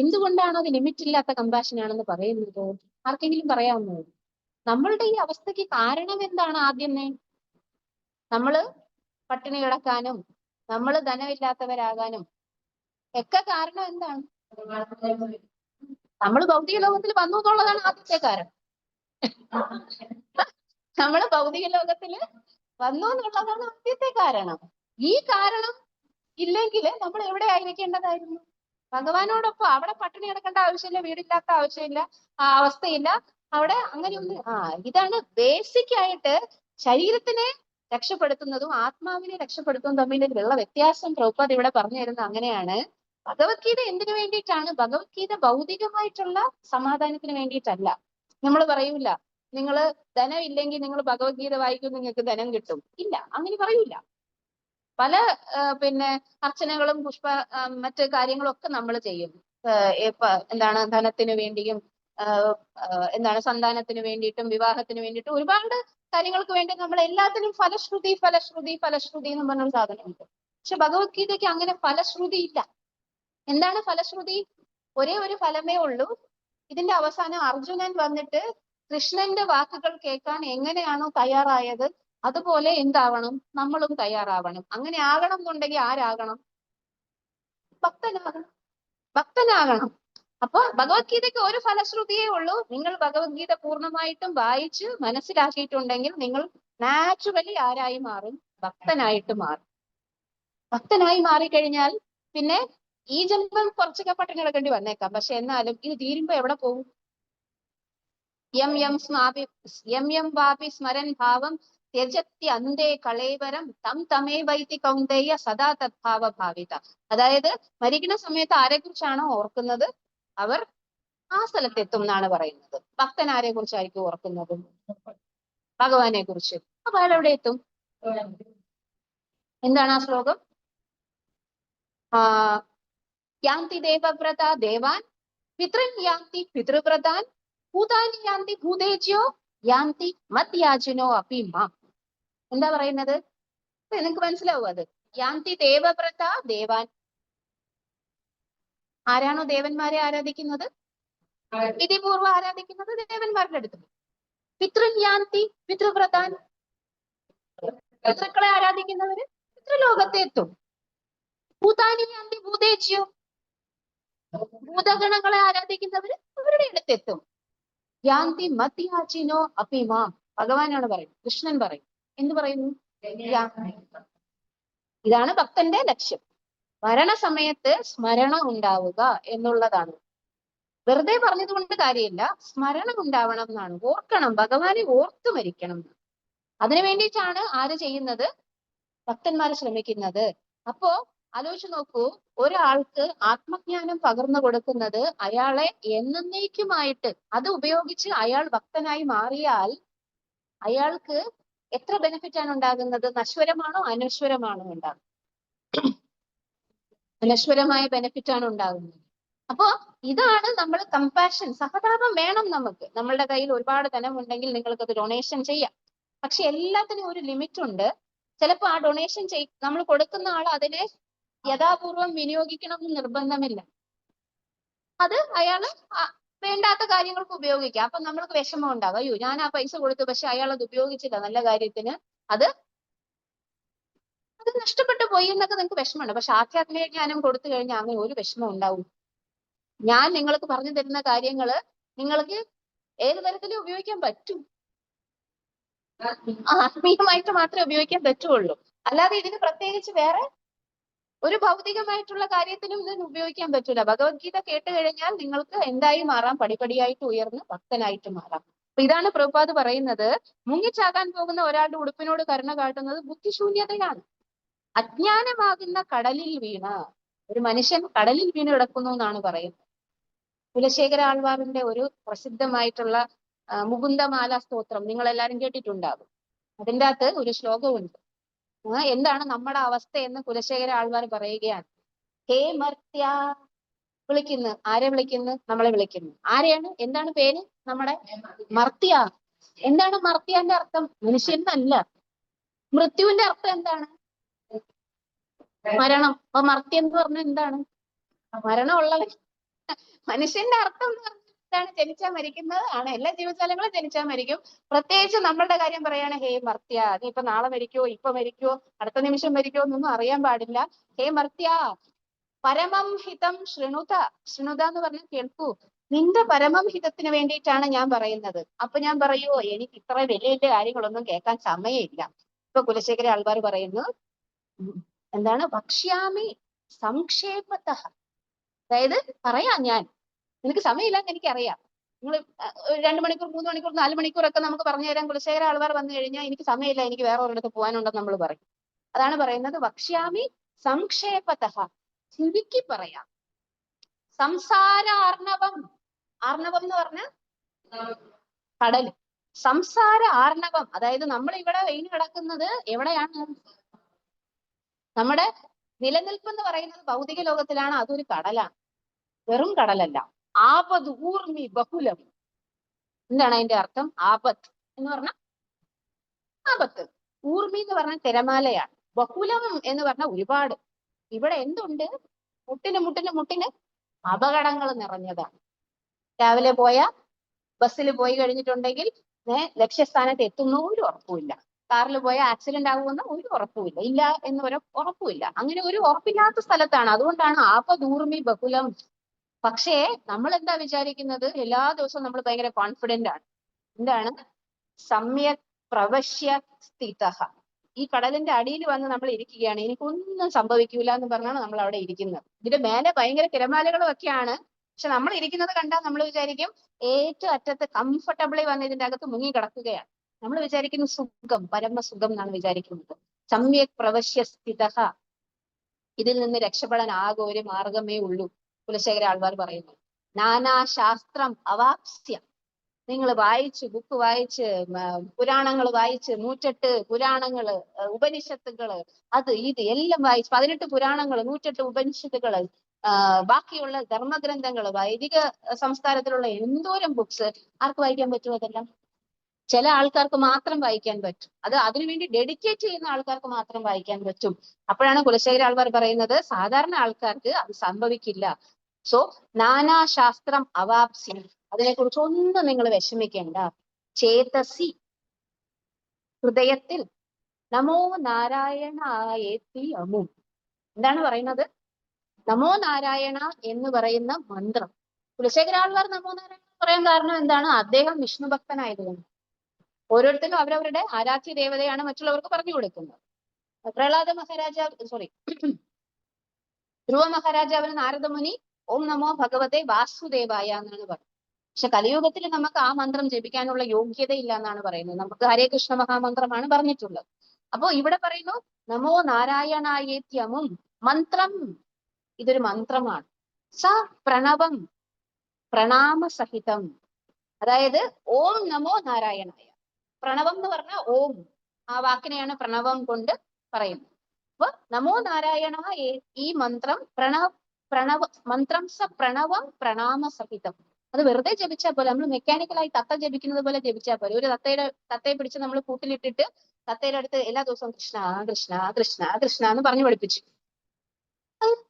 എന്തുകൊണ്ടാണ് അത് ലിമിറ്റ് ഇല്ലാത്ത കമ്പാഷൻ ആണെന്ന് പറയുന്നത്? ആർക്കെങ്കിലും പറയാമോ? നമ്മളുടെ ഈ അവസ്ഥയ്ക്ക് കാരണം എന്താണ്? ആദ്യമേ നമ്മള് പട്ടിണി കിടക്കാനും നമ്മൾ ധനമില്ലാത്തവരാകാനും ഒക്കെ കാരണം എന്താണ്? നമ്മൾ ഭൗതിക ലോകത്തിൽ വന്നു എന്നുള്ളതാണ് ആദ്യത്തെ കാരണം. നമ്മൾ ഭൗതിക ലോകത്തിൽ വന്നു എന്നുള്ളതാണ് ആദ്യത്തെ കാരണം. ഈ കാരണം ഇല്ലെങ്കിൽ നമ്മൾ എവിടെ ആയിരിക്കേണ്ടതായിരുന്നു? ഭഗവാനോടൊപ്പം. അവിടെ പട്ടിണി കിടക്കേണ്ട ആവശ്യമില്ല, വീടില്ലാത്ത ആവശ്യമില്ല, അവസ്ഥയില്ല അവിടെ. അങ്ങനെയൊന്നും ഇതാണ് ബേസിക് ആയിട്ട് ശരീരത്തിനെ രക്ഷപ്പെടുത്തുന്നതും ആത്മാവിനെ രക്ഷപ്പെടുത്തുന്നതും തമ്മിലുള്ള വ്യത്യാസം പ്രഭുപാദ് ഇവിടെ പറഞ്ഞു തരുന്നത് അങ്ങനെയാണ്. ഭഗവത്ഗീത എന്തിനു വേണ്ടിയിട്ടാണ്? ഭഗവത്ഗീത ഭൗതികമായിട്ടുള്ള സമാധാനത്തിന് വേണ്ടിയിട്ടല്ല. നമ്മൾ പറയൂല, നിങ്ങൾ ധനം ഇല്ലെങ്കിൽ നിങ്ങൾ ഭഗവത്ഗീത വായിക്കും, നിങ്ങൾക്ക് ധനം കിട്ടും. ഇല്ല, അങ്ങനെ പറയൂല. പല പിന്നെ അർച്ചനകളും മറ്റ് കാര്യങ്ങളും ഒക്കെ നമ്മൾ ചെയ്യും. എന്താണ്, ധനത്തിന് വേണ്ടിയും എന്താണ് സന്താനത്തിന് വേണ്ടിയിട്ടും വിവാഹത്തിന് വേണ്ടിയിട്ടും ഒരുപാട് കാര്യങ്ങൾക്ക് വേണ്ടി നമ്മൾ എല്ലാത്തിനും ഫലശ്രുതി ഫലശ്രുതി ഫലശ്രുതി എന്ന് പറഞ്ഞൊരു സാധനമുണ്ട്. പക്ഷെ ഭഗവത്ഗീതയ്ക്ക് അങ്ങനെ ഫലശ്രുതി ഇല്ല. എന്താണ് ഫലശ്രുതി? ഒരേ ഒരു ഫലമേ ഉള്ളൂ. ഇതിന്റെ അവസാനം അർജുനൻ വന്നിട്ട് കൃഷ്ണന്റെ വാക്കുകൾ കേൾക്കാൻ എങ്ങനെയാണോ തയ്യാറായത് അതുപോലെ എന്താവണം? നമ്മളും തയ്യാറാവണം. അങ്ങനെ ആകണം എന്നുണ്ടെങ്കിൽ ആരാകണം? ഭക്തനാകണം. ഭക്തനാകണം. അപ്പൊ ഭഗവത്ഗീതയ്ക്ക് ഒരു ഫലശ്രുതിയേ ഉള്ളൂ. നിങ്ങൾ ഭഗവത്ഗീത പൂർണ്ണമായിട്ടും വായിച്ച് മനസ്സിലാക്കിയിട്ടുണ്ടെങ്കിൽ നിങ്ങൾ നാച്ചുറലി ആരായി മാറും? ഭക്തനായിട്ട് മാറും. ഭക്തനായി മാറിക്കഴിഞ്ഞാൽ പിന്നെ ഈ ജന്മം കുറച്ചൊക്കെ പട്ടിണി കിടക്കേണ്ടി വന്നേക്കാം, പക്ഷെ എന്നാലും ഇത് തീരുമ്പോ എവിടെ പോകും? യം യം വാപി സ്മരൻ ഭാവം ത്യജത്യ അന്തേ കളേവരം തം തമേവൈതി കൗന്ദേയ സദാ തദ്ഭാവ ഭാവിത. അതായത് മരിക്കുന്ന സമയത്ത് ആരെക്കുറിച്ചാണോ ഓർക്കുന്നത് അവർ ആ സ്ഥലത്തെത്തും എന്നാണ് പറയുന്നത്. ഭക്തൻ ആരെ കുറിച്ചായിരിക്കും ഓർക്കുന്നത്? ഭഗവാനെ കുറിച്ച്. അപ്പൊ അയാൾ എവിടെ എത്തും? എന്താണ് ആ ശ്ലോകം? യാന്തി ദേവവ്രത ദേവാൻ പിതൃൻ യാന്തി പിതൃവ്രതാൻ ഭൂതാനി യാന്തി ഭൂതേജ്യോ യാന്തി മദ്യാജിനോ അപി മാം. എന്താ പറയുന്നത്? നിങ്ങൾക്ക് മനസ്സിലാവും അത്. യാന്തി ദേവവ്രത ദേവാൻ. ആരാണോ ദേവന്മാരെ ആരാധിക്കുന്നത്, വിധിപൂർവ്വം ആരാധിക്കുന്നത് ദേവന്മാരുടെ അടുത്ത്. പിതൃൻ യാന്തി പിതൃവ്രതാൻ. പിതൃക്കളെ ആരാധിക്കുന്നവര് പിതൃലോകത്തെ എത്തും. ഭൂതാനി യാന്തി ഭൂതേജ്യോ. ഭൂതഗണങ്ങളെ ആരാധിക്കുന്നവര് അവരുടെ അടുത്തെത്തും. യാന്തി മദ്യാജിനോ അപി മാം. ഭഗവാനാണ് പറയുന്നത്, കൃഷ്ണൻ പറയും. എന്ത് പറയുന്നു? ഇതാണ് ഭക്തന്റെ ലക്ഷ്യം. മരണസമയത്ത് സ്മരണ ഉണ്ടാവുക എന്നുള്ളതാണ്. വെറുതെ പറഞ്ഞത് കൊണ്ട് കാര്യമില്ല, സ്മരണം ഉണ്ടാവണം എന്നാണ്. ഓർക്കണം, ഭഗവാനെ ഓർത്തു മരിക്കണം. അതിനു വേണ്ടിയിട്ടാണ് ആര് ചെയ്യുന്നത്? ഭക്തന്മാര് ശ്രമിക്കുന്നത്. അപ്പോ ആലോചിച്ച് നോക്കൂ, ഒരാൾക്ക് ആത്മജ്ഞാനം പകർന്നു കൊടുക്കുന്നത് അയാളെ എന്നേക്കുമായിട്ട് അത് ഉപയോഗിച്ച് അയാൾ ഭക്തനായി മാറിയാൽ അയാൾക്ക് എത്ര ബെനിഫിറ്റ് ആണ് ഉണ്ടാകുന്നത്? നശ്വരമാണോ അനശ്വരമാണോ ഉണ്ടാകുന്നത്? അനശ്വരമായ ബെനിഫിറ്റ് ആണ് ഉണ്ടാകുന്നത്. അപ്പോ ഇതാണ് നമ്മൾ കമ്പാഷൻ, സഹതാപം വേണം നമുക്ക്. നമ്മളുടെ കയ്യിൽ ഒരുപാട് ധനം ഉണ്ടെങ്കിൽ നിങ്ങൾക്ക് അത് ഡൊണേഷൻ ചെയ്യാം. പക്ഷെ എല്ലാത്തിനും ഒരു ലിമിറ്റ് ഉണ്ട്. ചിലപ്പോൾ ആ ഡൊണേഷൻ നമ്മൾ കൊടുക്കുന്ന ആൾ അതിനെ യഥാപൂർവം വിനിയോഗിക്കണം എന്ന് നിർബന്ധമില്ല. അത് അയാള് വേണ്ടാത്ത കാര്യങ്ങൾക്ക് ഉപയോഗിക്കാം. അപ്പൊ നമ്മൾക്ക് വിഷമം ഉണ്ടാകും, അയ്യോ ഞാൻ ആ പൈസ കൊടുത്തു പക്ഷെ അയാൾ അത് ഉപയോഗിച്ചില്ല നല്ല കാര്യത്തിന്, അത് നഷ്ടപ്പെട്ടു പോയി എന്നൊക്കെ നിങ്ങൾക്ക് വിഷമമുണ്ട്. പക്ഷെ ആധ്യാത്മിക ജ്ഞാനം കൊടുത്തു കഴിഞ്ഞാൽ അങ്ങനെ ഒരു വിഷമം ഉണ്ടാവും. ഞാൻ നിങ്ങൾക്ക് പറഞ്ഞു തരുന്ന കാര്യങ്ങള് നിങ്ങൾക്ക് ഏത് തരത്തിലും ഉപയോഗിക്കാൻ പറ്റും, ആത്മീയമായിട്ട് മാത്രമേ ഉപയോഗിക്കാൻ പറ്റുള്ളൂ. അല്ലാതെ ഇതിന് പ്രത്യേകിച്ച് വേറെ ഒരു ഭൗതികമായിട്ടുള്ള കാര്യത്തിനും ഇതിന് ഉപയോഗിക്കാൻ പറ്റൂല. ഭഗവത്ഗീത കേട്ട് കഴിഞ്ഞാൽ നിങ്ങൾക്ക് എന്തായി മാറാം? പടിപടിയായിട്ട് ഉയർന്ന് ഭക്തനായിട്ട് മാറാം. അപ്പൊ ഇതാണ് പ്രഭുപാദ് പറയുന്നത്, മുങ്ങിച്ചാകാൻ പോകുന്ന ഒരാളുടെ ഉടുപ്പിനോട് കരുണ കാട്ടുന്നത് ബുദ്ധിശൂന്യതയാണ്. അജ്ഞാനമാകുന്ന കടലിൽ വീണ ഒരു മനുഷ്യൻ കടലിൽ വീണ് കിടക്കുന്നു എന്നാണ് പറയുന്നത്. കുലശേഖര ആൾവാറിന്റെ ഒരു പ്രസിദ്ധമായിട്ടുള്ള മുകുന്ദമാല സ്തോത്രം നിങ്ങൾ എല്ലാവരും കേട്ടിട്ടുണ്ടാകും. അതിൻ്റെ അകത്ത് ഒരു ശ്ലോകമുണ്ട്. എന്താണ് നമ്മുടെ അവസ്ഥ എന്ന് കുലശേഖര ആൾവാർ പറയുകയാണ്. ഹേ മർത്യ, വിളിക്കുന്നു. ആരെ വിളിക്കുന്നു? നമ്മളെ വിളിക്കുന്നു. ആരെയാണ്? എന്താണ് പേര്? നമ്മുടെ മർത്യ. എന്താണ് മർത്യാന്റെ അർത്ഥം? മനുഷ്യനല്ല. മൃത്യുവിന്റെ അർത്ഥം എന്താണ്? മരണം. അപ്പൊ മർത്യം എന്ന് പറഞ്ഞാൽ എന്താണ്? മരണമുള്ളവൻ. മനുഷ്യന്റെ അർത്ഥം എന്ന് പറഞ്ഞാൽ എന്താണ്? ജനിച്ചാൽ മരിക്കുന്നത് ആണ്. എല്ലാ ജീവജാലങ്ങളും ജനിച്ചാൽ മരിക്കും. പ്രത്യേകിച്ച് നമ്മളുടെ കാര്യം പറയാണ്, ഹേ മർത്യ, നീ ഇപ്പൊ നാളെ മരിക്കോ, ഇപ്പൊ മരിക്കോ, അടുത്ത നിമിഷം മരിക്കോ എന്നൊന്നും അറിയാൻ പാടില്ല. ഹേ മർത്യ, പരമം ഹിതം ശൃണുത. ശൃണുത എന്ന് പറഞ്ഞാൽ കേൾക്കൂ. നിന്റെ പരമം ഹിതത്തിന് വേണ്ടിയിട്ടാണ് ഞാൻ പറയുന്നത്. അപ്പൊ ഞാൻ പറയുമോ എനിക്ക് ഇത്ര വലിയ വലിയ കാര്യങ്ങളൊന്നും കേൾക്കാൻ സമയമില്ല. ഇപ്പൊ കുലശേഖര ആൾക്കാർ പറയുന്നു, എന്താണ്? ഭക്ഷ്യാമി സംക്ഷേപത. അതായത് പറയാം ഞാൻ, നിനക്ക് സമയമില്ലാന്ന് എനിക്കറിയാം. നിങ്ങൾ 2 മണിക്കൂർ 3 മണിക്കൂർ 4 മണിക്കൂറൊക്കെ നമുക്ക് പറഞ്ഞു തരാൻ കുലശേഖര ആൾക്കാർ വന്നു കഴിഞ്ഞാൽ എനിക്ക് സമയമില്ല, എനിക്ക് വേറെ ഒരിടത്ത് പോകാനുണ്ടെന്ന് നമ്മൾ പറയും. അതാണ് പറയുന്നത് ഭക്ഷ്യാമി സംക്ഷേപത, ചുരുക്കി പറയാം. സംസാര ആർണവം. ആർണവം എന്ന് പറഞ്ഞ കടൽ. സംസാര ആർണവം, അതായത് നമ്മൾ ഇവിടെ വീണ് കിടക്കുന്നത് എവിടെയാണ്? നമ്മുടെ നിലനിൽപ്പ് എന്ന് പറയുന്നത് ഭൗതിക ലോകത്തിലാണ്. അതൊരു കടലാണ്, വെറും കടലല്ല. ആപത് ഊർമി ബഹുലം. എന്താണ് അതിന്റെ അർത്ഥം? ആപത്ത് എന്ന് പറഞ്ഞാൽ ആപത്ത്. ഊർമി എന്ന് പറഞ്ഞാൽ തിരമാലയാണ്. ബഹുലം എന്ന് പറഞ്ഞാൽ ഒരുപാട്. ഇവിടെ എന്തുണ്ട്? മുട്ടിന് അപകടങ്ങൾ നിറഞ്ഞതാണ്. രാവിലെ പോയ ബസ്സിൽ പോയി കഴിഞ്ഞിട്ടുണ്ടെങ്കിൽ ലക്ഷ്യസ്ഥാനത്ത് എത്തുന്ന ഒരു ഉറപ്പുമില്ല. കാറിൽ പോയ ആക്സിഡന്റ് ആകുമെന്ന് ഒരു ഉറപ്പുമില്ല. ഇല്ല എന്ന് ഒരു ഉറപ്പുമില്ല. അങ്ങനെ ഒരു ഉറപ്പില്ലാത്ത സ്ഥലത്താണ്. അതുകൊണ്ടാണ് ആപദൂർമി ബഹുലം. പക്ഷേ നമ്മൾ എന്താ വിചാരിക്കുന്നത്? എല്ലാ ദിവസവും നമ്മൾ ഭയങ്കര കോൺഫിഡന്റ് ആണ്. എന്താണ്? സമ്യക് പ്രവശ്യ സ്ഥിതഃ. ഈ കടലിന്റെ അടിയിൽ വന്ന് നമ്മൾ ഇരിക്കുകയാണ്, എനിക്കൊന്നും സംഭവിക്കൂല എന്ന് പറഞ്ഞാണ് നമ്മൾ അവിടെ ഇരിക്കുന്നത്. ഇതിന്റെ മേലെ ഭയങ്കര തിരമാലകളും ഒക്കെയാണ്. പക്ഷെ നമ്മൾ ഇരിക്കുന്നത് കണ്ടാൽ നമ്മൾ വിചാരിക്കും ഏറ്റവും അറ്റത്ത് കംഫർട്ടബിളി വന്ന് ഇതിന്റെ അകത്ത് മുങ്ങി കിടക്കുകയാണ്. നമ്മൾ വിചാരിക്കുന്നു സുഖം, പരമസുഖം എന്നാണ് വിചാരിക്കുന്നത്. സമ്യക് പ്രവശ്യ സ്ഥിതഃ. ഇതിൽ നിന്ന് രക്ഷപ്പെടാൻ ആകെ ഒരു മാർഗമേ ഉള്ളൂ. കുലശേഖര ആൾവാർ പറയുന്നു, നാനാ ശാസ്ത്രം അവാപ്സ്യ. നിങ്ങൾ വായിച്ച്, ബുക്ക് വായിച്ച്, പുരാണങ്ങൾ വായിച്ച്, 108 പുരാണങ്ങള്, ഉപനിഷത്തുകള്, അത് ഇത് എല്ലാം വായിച്ച്, 18 പുരാണങ്ങള്, 108 ഉപനിഷത്തുകള്, ബാക്കിയുള്ള ധർമ്മഗ്രന്ഥങ്ങള്, വൈദിക സംസ്കാരത്തിലുള്ള എന്തോരം ബുക്സ് ആർക്ക് വായിക്കാൻ പറ്റും? അതെല്ലാം ചില ആൾക്കാർക്ക് മാത്രം വായിക്കാൻ പറ്റും. അത് അതിനുവേണ്ടി ഡെഡിക്കേറ്റ് ചെയ്യുന്ന ആൾക്കാർക്ക് മാത്രം വായിക്കാൻ പറ്റും. അപ്പോഴാണ് കുലശേഖര ആൾവാർ പറയുന്നത് സാധാരണ ആൾക്കാർക്ക് അത് സംഭവിക്കില്ല. സോ നാനാശാസ്ത്രം അവാപ്സി. അതിനെക്കുറിച്ച് ഒന്നും നിങ്ങൾ വിഷമിക്കേണ്ട. ചേതസി, ഹൃദയത്തിൽ നമോ നാരായണായേത്തി അമും. എന്താണ് പറയുന്നത്? നമോ നാരായണ എന്ന് പറയുന്ന മന്ത്രം. കുലശേഖര ആൾവാർ നമോ നാരായണ പറയാൻ കാരണം എന്താണ്? അദ്ദേഹം വിഷ്ണു ഭക്തനായതുകൊണ്ട്. ഓരോരുത്തരും അവരവരുടെ ആരാധ്യ ദേവതയാണ് മറ്റുള്ളവർക്ക് പറഞ്ഞു കൊടുക്കുന്നത്. പ്രഹ്ലാദ മഹാരാജാവ് ധ്രുവ മഹാരാജാവിന് നാരദമുനി ഓം നമോ ഭഗവതേ വാസുദേവായ എന്നാണ് പറയുന്നത്. പക്ഷെ കലിയുഗത്തിൽ നമുക്ക് ആ മന്ത്രം ജപിക്കാനുള്ള യോഗ്യതയില്ല എന്നാണ് പറയുന്നത്. നമുക്ക് ഹരേ കൃഷ്ണ മഹാമന്ത്രമാണ് പറഞ്ഞിട്ടുള്ളത്. അപ്പോ ഇവിടെ പറയുന്നു നമോ നാരായണായേത്യമും മന്ത്രം, ഇതൊരു മന്ത്രമാണ്. സ പ്രണവം പ്രണാമസഹിതം, അതായത് ഓം നമോ നാരായണായ. പ്രണവം എന്ന് പറഞ്ഞാൽ ഓം, ആ വാക്കിനെയാണ് പ്രണവം കൊണ്ട് പറയുന്നത്. അപ്പൊ നമോ നാരായണ ഈ മന്ത്രം മന്ത്രം സ പ്രണവം പ്രണാമസഹിതം. അത് വെറുതെ ജപിച്ചാൽ പോലെ, നമ്മൾ മെക്കാനിക്കലായി തത്ത ജപിക്കുന്നത് പോലെ ജപിച്ചാൽ പോലെ. ഒരു തത്തയെ പിടിച്ച് നമ്മൾ കൂട്ടിലിട്ടിട്ട് തത്തയുടെ അടുത്ത് എല്ലാ ദിവസവും കൃഷ്ണ കൃഷ്ണ കൃഷ്ണ കൃഷ്ണ എന്ന് പറഞ്ഞു പഠിപ്പിച്ചു.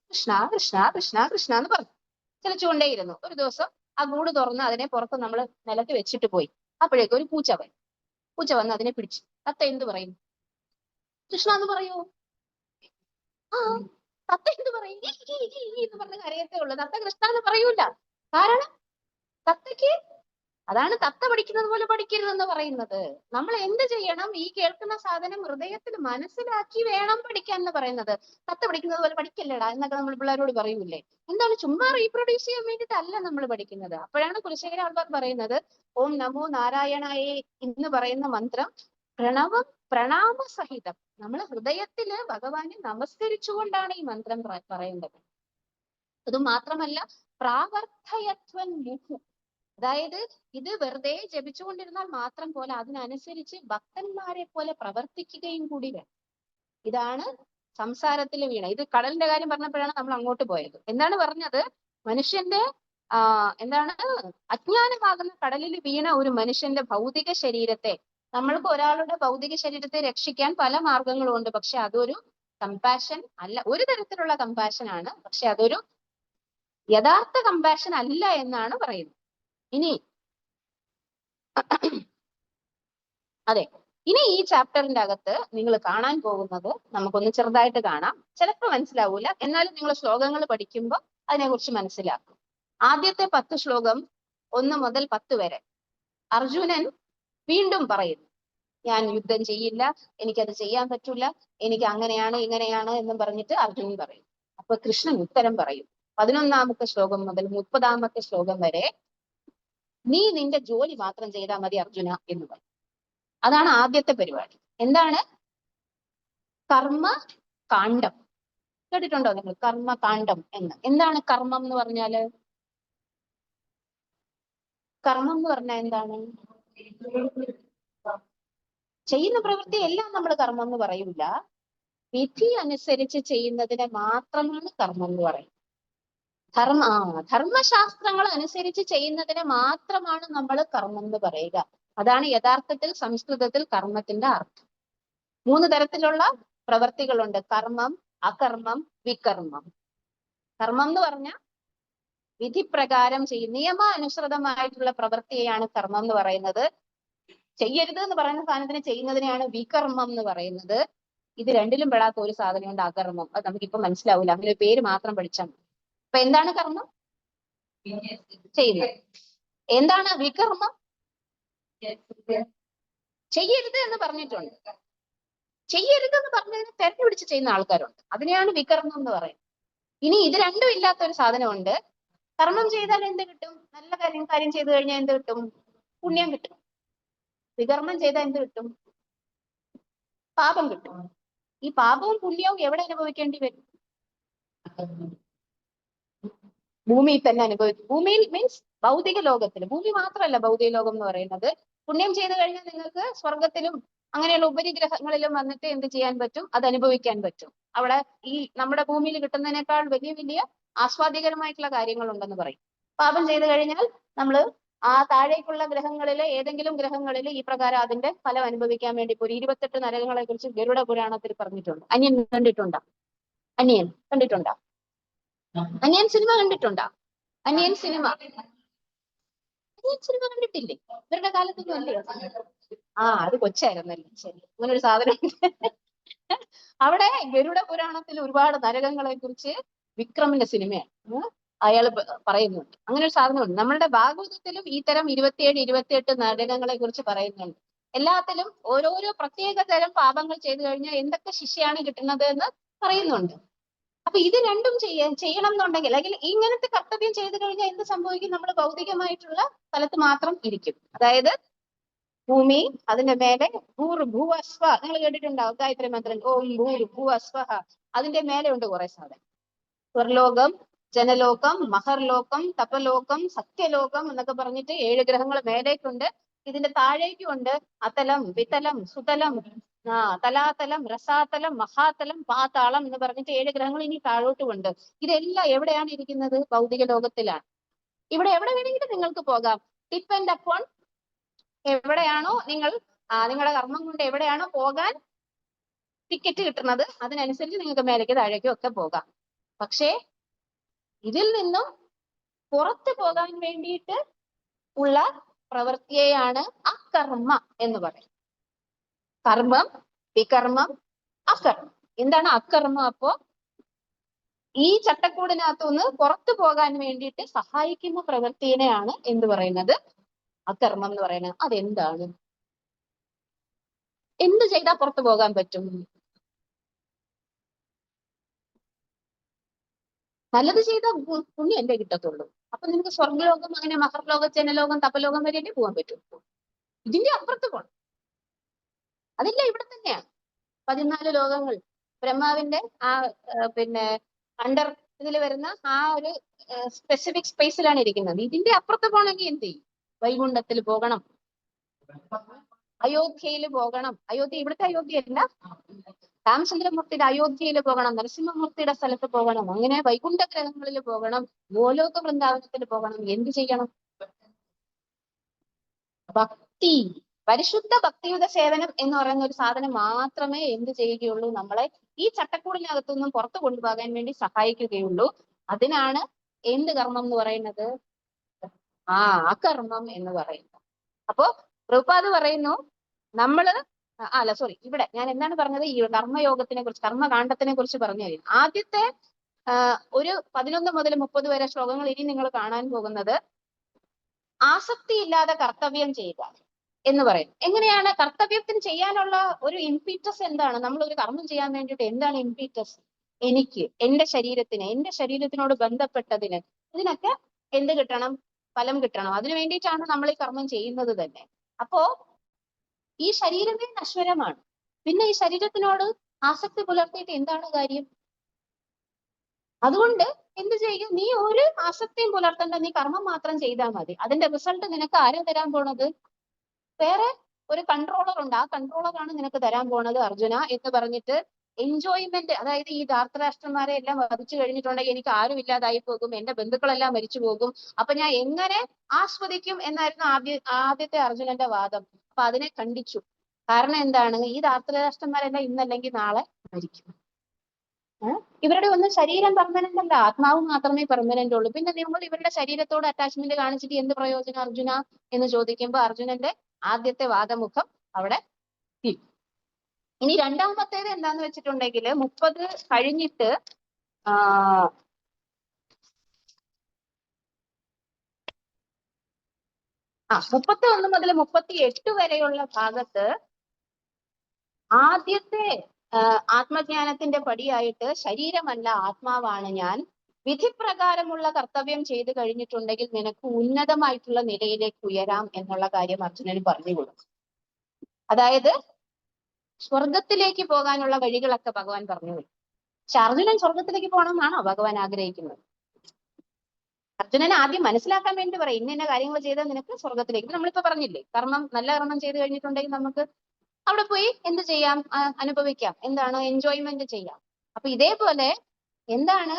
കൃഷ്ണ കൃഷ്ണ കൃഷ്ണ കൃഷ്ണ എന്ന് പറഞ്ഞു ചലിച്ചുകൊണ്ടേയിരുന്നു. ഒരു ദിവസം ആ കൂട് തുറന്ന് അതിനെ പുറത്ത് നമ്മൾ നിലത്ത് വെച്ചിട്ട് പോയി. അപ്പോഴേക്കും ഒരു പൂച്ച വന്ന് അതിനെ പിടിച്ചു. തത്ത എന്ത് പറയും? കൃഷ്ണ എന്ന് പറയൂ. ആ തത്ത എന്ത് പറയും? എന്ന് പറഞ്ഞ് കരയത്തേ ഉള്ളൂ. തത്ത കൃഷ്ണ എന്ന് പറയൂല. കാരണം തത്തയ്ക്ക്, അതാണ് തത്ത പഠിക്കുന്നത് പോലെ പഠിക്കരുതെന്ന് പറയുന്നത്. നമ്മൾ എന്ത് ചെയ്യണം? ഈ കേൾക്കുന്ന സാധനം ഹൃദയത്തിൽ മനസ്സിലാക്കി വേണം പഠിക്കാൻ എന്ന് പറയുന്നത്. തത്ത പഠിക്കുന്നത് പോലെ പഠിക്കല്ലടാ എന്നൊക്കെ നമ്മൾ പിള്ളേരോട് പറയൂലേ. എന്താണ് ചുമ്മാ റീപ്രൊഡ്യൂസ് ചെയ്യാൻ വേണ്ടിയിട്ടല്ല നമ്മൾ പഠിക്കുന്നത്. അപ്പോഴാണ് കുലശേഖര ആൾക്കാർ പറയുന്നത് ഓം നമോ നാരായണായേ എന്ന് പറയുന്ന മന്ത്രം പ്രണാമസഹിതം, നമ്മൾ ഹൃദയത്തില് ഭഗവാനെ നമസ്കരിച്ചുകൊണ്ടാണ് ഈ മന്ത്രം പറയേണ്ടത്. അത് മാത്രമല്ല പ്രാവർത്തയത്വൻ മുഹു, അതായത് ഇത് വെറുതെ ജപിച്ചുകൊണ്ടിരുന്നാൽ മാത്രം പോലെ അതിനനുസരിച്ച് ഭക്തന്മാരെ പോലെ പ്രവർത്തിക്കുകയും കൂടി വേണം. ഇതാണ് സംസാരത്തിൽ വീണ. ഇത് കടലിന്റെ കാര്യം പറഞ്ഞപ്പോഴാണ് നമ്മൾ അങ്ങോട്ട് പോയത്. എന്താണ് പറഞ്ഞത്? മനുഷ്യന്റെ എന്താണ് അജ്ഞാനമാകുന്ന കടലിൽ വീണ ഒരു മനുഷ്യന്റെ ഭൗതിക ശരീരത്തെ, നമ്മൾക്ക് ഒരാളുടെ ഭൗതിക ശരീരത്തെ രക്ഷിക്കാൻ പല മാർഗങ്ങളും ഉണ്ട്. പക്ഷെ അതൊരു കമ്പാഷൻ അല്ല, ഒരു തരത്തിലുള്ള കമ്പാഷൻ ആണ്. പക്ഷെ അതൊരു യഥാർത്ഥ കമ്പാഷൻ അല്ല എന്നാണ് പറയുന്നത്. ഇനി അതെ, ഇനി ഈ ചാപ്റ്ററിന്റെ അകത്ത് നിങ്ങൾ കാണാൻ പോകുന്നത് നമുക്കൊന്ന് ചെറുതായിട്ട് കാണാം. ചിലപ്പോൾ മനസ്സിലാവൂല, എന്നാലും നിങ്ങൾ ശ്ലോകങ്ങൾ പഠിക്കുമ്പോൾ അതിനെക്കുറിച്ച് മനസ്സിലാക്കും. ആദ്യത്തെ 10 ശ്ലോകം 1 മുതൽ 10 വരെ അർജുനൻ വീണ്ടും പറയുന്നു, ഞാൻ യുദ്ധം ചെയ്യില്ല, എനിക്കത് ചെയ്യാൻ പറ്റില്ല, എനിക്ക് അങ്ങനെയാണ് ഇങ്ങനെയാണ് എന്നും പറഞ്ഞിട്ട് അർജുനൻ പറയും. അപ്പൊ കൃഷ്ണൻ ഉത്തരം പറയും. 11ാമത്തെ ശ്ലോകം മുതൽ 30ാമത്തെ ശ്ലോകം വരെ നീ നിന്റെ ജോലി മാത്രം ചെയ്താൽ മതി അർജുന എന്ന് പറയും. അതാണ് ആദ്യത്തെ പരിപാടി. എന്താണ്? കർമ്മ കാണ്ഡം. കേട്ടിട്ടുണ്ടോ നിങ്ങൾ കർമ്മകാണ്ഡം എന്ന്? എന്താണ് കർമ്മം എന്ന് പറഞ്ഞാല്? കർമ്മം എന്ന് പറഞ്ഞാൽ എന്താണ്? ചെയ്യുന്ന പ്രവൃത്തി എല്ലാം നമ്മൾ കർമ്മം എന്ന് പറയൂല. വിധി അനുസരിച്ച് ചെയ്യുന്നതിനെ മാത്രമാണ് കർമ്മം എന്ന് പറയുന്നത്. ധർമ്മശാസ്ത്രങ്ങൾ അനുസരിച്ച് ചെയ്യുന്നതിനെ മാത്രമാണ് നമ്മൾ കർമ്മം എന്ന് പറയുക. അതാണ് യഥാർത്ഥത്തിൽ സംസ്കൃതത്തിൽ കർമ്മത്തിന്റെ അർത്ഥം. 3 തരത്തിലുള്ള പ്രവൃത്തികളുണ്ട്: കർമ്മം, അകർമ്മം, വികർമ്മം. കർമ്മം എന്ന് പറഞ്ഞാൽ വിധിപ്രകാരം നിയമാനുസൃതമായിട്ടുള്ള പ്രവൃത്തിയെയാണ് കർമ്മം എന്ന് പറയുന്നത്. ചെയ്യരുത് എന്ന് പറയുന്ന സാധനത്തിന് ചെയ്യുന്നതിനെയാണ് വികർമ്മം എന്ന് പറയുന്നത്. ഇത് രണ്ടിലും പെടാത്ത ഒരു സാധനമുണ്ട്, അകർമ്മം. അത് നമുക്കിപ്പോ മനസ്സിലാവില്ല, അങ്ങനെ ഒരു പേര് മാത്രം പഠിച്ചാൽ മതി. അപ്പൊ എന്താണ് കർമ്മം? ചെയ്യുന്നത്. എന്താണ് വികർമ്മം? ചെയ്യരുത് എന്ന് പറഞ്ഞിട്ടുണ്ട്. ചെയ്യരുത് എന്ന് പറഞ്ഞതിന് തെരഞ്ഞുപിടിച്ച് ചെയ്യുന്ന ആൾക്കാരുണ്ട്. അതിനെയാണ് വികർമ്മം എന്ന് പറയുന്നത്. ഇനി ഇത് രണ്ടും ഇല്ലാത്ത ഒരു സാധനമുണ്ട്. കർമ്മം ചെയ്താൽ എന്ത് കിട്ടും? നല്ല കാര്യം ചെയ്തു കഴിഞ്ഞാൽ എന്ത് കിട്ടും? പുണ്യം കിട്ടും. വികർമ്മം ചെയ്താൽ എന്ത് കിട്ടും? പാപം കിട്ടും. ഈ പാപവും പുണ്യവും എവിടെ അനുഭവിക്കേണ്ടി വരും? ഭൂമിയിൽ തന്നെ അനുഭവിക്കും. ഭൂമിയിൽ മീൻസ് ഭൗതിക ലോകത്തിൽ. ഭൂമി മാത്രമല്ല ഭൗതിക ലോകം എന്ന് പറയുന്നത്. പുണ്യം ചെയ്തു കഴിഞ്ഞാൽ നിങ്ങൾക്ക് സ്വർഗത്തിലും അങ്ങനെയുള്ള ഉപരിഗ്രഹങ്ങളിലും വന്നിട്ട് എന്ത് ചെയ്യാൻ പറ്റും? അത് അനുഭവിക്കാൻ പറ്റും. അവിടെ ഈ നമ്മുടെ ഭൂമിയിൽ കിട്ടുന്നതിനേക്കാൾ വലിയ വലിയ ആസ്വാദികരമായിട്ടുള്ള കാര്യങ്ങളുണ്ടെന്ന് പറയും. പാപം ചെയ്തു കഴിഞ്ഞാൽ നമ്മൾ ആ താഴേക്കുള്ള ഗ്രഹങ്ങളിലെ ഏതെങ്കിലും ഗ്രഹങ്ങളിൽ ഈ പ്രകാരം അതിന്റെ ഫലം അനുഭവിക്കാൻ വേണ്ടി ഒരു 28 നരകങ്ങളെ കുറിച്ച് ഗരുഡ പുരാണത്തിൽ പറഞ്ഞിട്ടുണ്ട്. അന്യൻ കണ്ടിട്ടുണ്ടോ? അന്യൻ കണ്ടിട്ടുണ്ടോ? അന്യൻ സിനിമ കണ്ടിട്ടുണ്ടോ? അന്യൻ സിനിമ കണ്ടിട്ടില്ലേ? ഇവരുടെ കാലത്തൊന്നും അല്ലേ? അത് കൊച്ചായിരുന്നല്ലേ. ശരി, അങ്ങനെ ഒരു സാധനം. അവിടെ ഗരുഡ പുരാണത്തിൽ ഒരുപാട് നരകങ്ങളെ കുറിച്ച് വിക്രമിന്റെ സിനിമയാണ് അയാൾ പറയുന്നുണ്ട്. അങ്ങനെ ഒരു സാധനമുണ്ട്. നമ്മളുടെ ഭാഗവതത്തിലും ഈ തരം 27, 28 നരകങ്ങളെ കുറിച്ച് പറയുന്നുണ്ട്. എല്ലാത്തിലും ഓരോരോ പ്രത്യേക തരം പാപങ്ങൾ ചെയ്തു കഴിഞ്ഞാൽ എന്തൊക്കെ ശിക്ഷയാണ് കിട്ടുന്നത് എന്ന് പറയുന്നുണ്ട്. അപ്പൊ ഇത് രണ്ടും ചെയ്യണം എന്നുണ്ടെങ്കിൽ, അല്ലെങ്കിൽ ഇങ്ങനത്തെ കർത്തവ്യം ചെയ്തു കഴിഞ്ഞാൽ എന്ത് സംഭവിക്കും? നമ്മൾ ഭൗതികമായിട്ടുള്ള സ്ഥലത്ത് മാത്രം ഇരിക്കും. അതായത് ഭൂമി, അതിന്റെ മേലെ ഭൂഅസ്വ, നിങ്ങൾ കേട്ടിട്ടുണ്ടാവും ഗായത്രി മന്ത്രം, ഓം ഭൂഅസ്വഹ. അതിന്റെ മേലെ ഉണ്ട് കുറെ സാധനം. സ്വർലോകം, ജനലോകം, മഹർലോകം, തപലോകം, സത്യലോകം എന്നൊക്കെ പറഞ്ഞിട്ട് 7 ഗ്രഹങ്ങൾ മേലേക്കുണ്ട്. ഇതിന്റെ താഴേക്കും ഉണ്ട് അതലം, വിതലം, സുതലം, തലാതലം, രസാതലം, മഹാതലം, പാതാളം എന്ന് പറഞ്ഞിട്ട് 7 ഗ്രഹങ്ങൾ ഇനി താഴോട്ടുമുണ്ട്. ഇതെല്ലാം എവിടെയാണ് ഇരിക്കുന്നത്? ഭൗതിക ലോകത്തിലാണ്. ഇവിടെ എവിടെ വേണമെങ്കിലും നിങ്ങൾക്ക് പോകാം. ഡിപ്പെൻഡ് അപ്പോൺ എവിടെയാണോ നിങ്ങളുടെ കർമ്മം കൊണ്ട് എവിടെയാണോ പോകാൻ ടിക്കറ്റ് കിട്ടുന്നത്, അതിനനുസരിച്ച് നിങ്ങൾക്ക് മേലേക്ക് താഴേക്കും ഒക്കെ പോകാം. പക്ഷേ ഇതിൽ നിന്നും പുറത്തു പോകാൻ വേണ്ടിയിട്ട് ഉള്ള പ്രവൃത്തിയെയാണ് അകർമ്മ എന്ന് പറയും. കർമ്മം, വികർമ്മം, അകർമ്മം. എന്താണ് അകർമ്മം? അപ്പോ ഈ ചട്ടക്കൂടിനകത്തുനിന്ന് പുറത്തു പോകാൻ വേണ്ടിയിട്ട് സഹായിക്കുന്ന പ്രവൃത്തിയെയാണ് എന്ത് പറയുന്നത്? അകർമ്മം എന്ന് പറയുന്നത്. അതെന്താണ്? എന്ത് ചെയ്താൽ പുറത്തു പോകാൻ പറ്റും? നല്ലത് ചെയ്താൽ പുണ്യം എന്റെ കിട്ടത്തുള്ളൂ. അപ്പൊ നിനക്ക് സ്വർഗ്ഗലോകം, അങ്ങനെ മഹർലോകം, ജനലോകം, തപലോകം വരെയല്ലേ പോകാൻ പറ്റും. ഇതിന്റെ അപ്പുറത്ത് പോകണം. അതില്ല, ഇവിടെ തന്നെയാണ് 14 ലോകങ്ങൾ. ബ്രഹ്മാവിന്റെ ആ പിന്നെ അണ്ടർ ഇതിൽ വരുന്ന ആ ഒരു സ്പെസിഫിക് സ്പേസിലാണ് ഇരിക്കുന്നത്. ഇതിന്റെ അപ്പുറത്ത് പോകണമെങ്കിൽ എന്ത് ചെയ്യും? വൈകുണ്ഠത്തിൽ പോകണം, അയോധ്യയിൽ പോകണം. അയോധ്യ ഇവിടുത്തെ അയോധ്യയല്ല, രാമചന്ദ്രമൂർത്തിയുടെ അയോധ്യയിൽ പോകണം, നരസിംഹമൂർത്തിയുടെ സ്ഥലത്ത് പോകണം, അങ്ങനെ വൈകുണ്ഠ ഗ്രഹങ്ങളിൽ പോകണം, ഗോലോക വൃന്ദാവനത്തിൽ പോകണം. എന്ത് ചെയ്യണം? ഭക്തി, പരിശുദ്ധ ഭക്തിയുടെ സേവനം എന്ന് പറയുന്ന ഒരു സാധനം മാത്രമേ എന്ത് ചെയ്യുകയുള്ളൂ? നമ്മളെ ഈ ചട്ടക്കൂടിനകത്തൊന്നും പുറത്തു കൊണ്ടുപോകാൻ വേണ്ടി സഹായിക്കുകയുള്ളൂ. അതിനാണ് എന്ത് കർമ്മം എന്ന് പറയുന്നത്? അകർമ്മം എന്ന് പറയുന്നത്. അപ്പോ പ്രഭുപാദ് പറയുന്നു, ഇവിടെ ഞാൻ എന്താണ് പറഞ്ഞത്? ഈ കർമ്മയോഗത്തിനെ കുറിച്ച്, കർമ്മകാണ്ഡത്തിനെ കുറിച്ച് പറഞ്ഞു തരും. ആദ്യത്തെ ഒരു 11 മുതൽ 30 വരെ ശ്ലോകങ്ങൾ ഇനി നിങ്ങൾ കാണാൻ പോകുന്നത് ആസക്തി ഇല്ലാതെ കർത്തവ്യം ചെയ്യുക എന്ന് പറയും. എങ്ങനെയാണ് കർത്തവ്യത്തിന് ചെയ്യാനുള്ള ഒരു ഇംപീറ്റസ് എന്താണ്? നമ്മൾ ഒരു കർമ്മം ചെയ്യാൻ വേണ്ടിയിട്ട് എന്താണ് ഇംപീറ്റസ്? എനിക്ക്, എന്റെ ശരീരത്തിനോട് ബന്ധപ്പെട്ടതിന്, ഇതിനൊക്കെ എന്ത് കിട്ടണം? ഫലം കിട്ടണം. അതിനു വേണ്ടിയിട്ടാണ് നമ്മൾ ഈ കർമ്മം ചെയ്യുന്നത് തന്നെ. അപ്പോ ഈ ശരീരമേ നശ്വരമാണ്. പിന്നെ ഈ ശരീരത്തിനോട് ആസക്തി പുലർത്തിയിട്ട് എന്താണ് കാര്യം? അതുകൊണ്ട് എന്ത് ചെയ്യും? നീ ഒരു ആസക്തിയും പുലർത്തണ്ട, നീ കർമ്മം മാത്രം ചെയ്താൽ മതി. അതിന്റെ റിസൾട്ട് നിനക്ക് ആരാ തരാൻ പോണത്? വേറെ ഒരു കൺട്രോളർ ഉണ്ട്. ആ കൺട്രോളറാണ് നിനക്ക് തരാൻ പോണത് അർജുന എന്ന് പറഞ്ഞിട്ട് എൻജോയ്മെന്റ്. അതായത് ഈ ധാർത്തരാഷ്ട്രന്മാരെ എല്ലാം വധിച്ചു കഴിഞ്ഞിട്ടുണ്ടെങ്കിൽ എനിക്ക് ആരും ഇല്ലാതായി പോകും, എന്റെ ബന്ധുക്കളെല്ലാം മരിച്ചു പോകും, അപ്പൊ ഞാൻ എങ്ങനെ ആസ്വദിക്കും എന്നായിരുന്നു ആദ്യത്തെ അർജുനന്റെ വാദം. അപ്പൊ അതിനെ ഖണ്ഡിച്ചു. കാരണം എന്താണ്? ഈ ധാർത്തരാഷ്ട്രന്മാരെല്ലാം ഇന്നല്ലെങ്കിൽ നാളെ മരിക്കും. ഇവരുടെ ഒന്നും ശരീരം പെർമനന്റ് അല്ല, ആത്മാവ് മാത്രമേ പെർമനന്റ് ഉള്ളൂ. പിന്നെ നിങ്ങൾ ഇവരുടെ ശരീരത്തോട് അറ്റാച്ച്മെന്റ് കാണിച്ചിട്ട് എന്ത് പ്രയോജനം അർജുന എന്ന് ചോദിക്കുമ്പോൾ അർജുനന്റെ ആദ്യത്തെ വാദമുഖം അവിടെ തീരും. ഇനി രണ്ടാമത്തേത് എന്താന്ന് വെച്ചിട്ടുണ്ടെങ്കിൽ 30 കഴിഞ്ഞിട്ട് 31 മുതൽ 38 വരെയുള്ള ഭാഗത്ത് ആദ്യത്തെ ആത്മജ്ഞാനത്തിന്റെ പടിയായിട്ട് ശരീരമല്ല ആത്മാവാണ് ഞാൻ, വിധിപ്രകാരമുള്ള കർത്തവ്യം ചെയ്തു കഴിഞ്ഞിട്ടുണ്ടെങ്കിൽ നിനക്ക് ഉന്നതമായിട്ടുള്ള നിലയിലേക്ക് ഉയരാം എന്നുള്ള കാര്യം അർജുനന് പറഞ്ഞു കൊടുക്കും. അതായത് സ്വർഗത്തിലേക്ക് പോകാനുള്ള വഴികളൊക്കെ ഭഗവാൻ പറഞ്ഞു കൊടുക്കും. പക്ഷെ അർജുനൻ സ്വർഗത്തിലേക്ക് പോകണമെന്നാണോ ഭഗവാൻ ആഗ്രഹിക്കുന്നത്? അർജുനൻ ആദ്യം മനസ്സിലാക്കാൻ വേണ്ടി പറയും, ഇന്ന കാര്യങ്ങൾ ചെയ്താൽ നിനക്ക് സ്വർഗത്തിലേക്ക്. നമ്മളിപ്പോ പറഞ്ഞില്ലേ, നല്ല കർമ്മം ചെയ്തു കഴിഞ്ഞിട്ടുണ്ടെങ്കിൽ നമുക്ക് അവിടെ പോയി എന്ത് ചെയ്യാം? അനുഭവിക്കാം. എന്താണ്? എൻജോയ്മെന്റ് ചെയ്യാം. അപ്പൊ ഇതേപോലെ എന്താണ്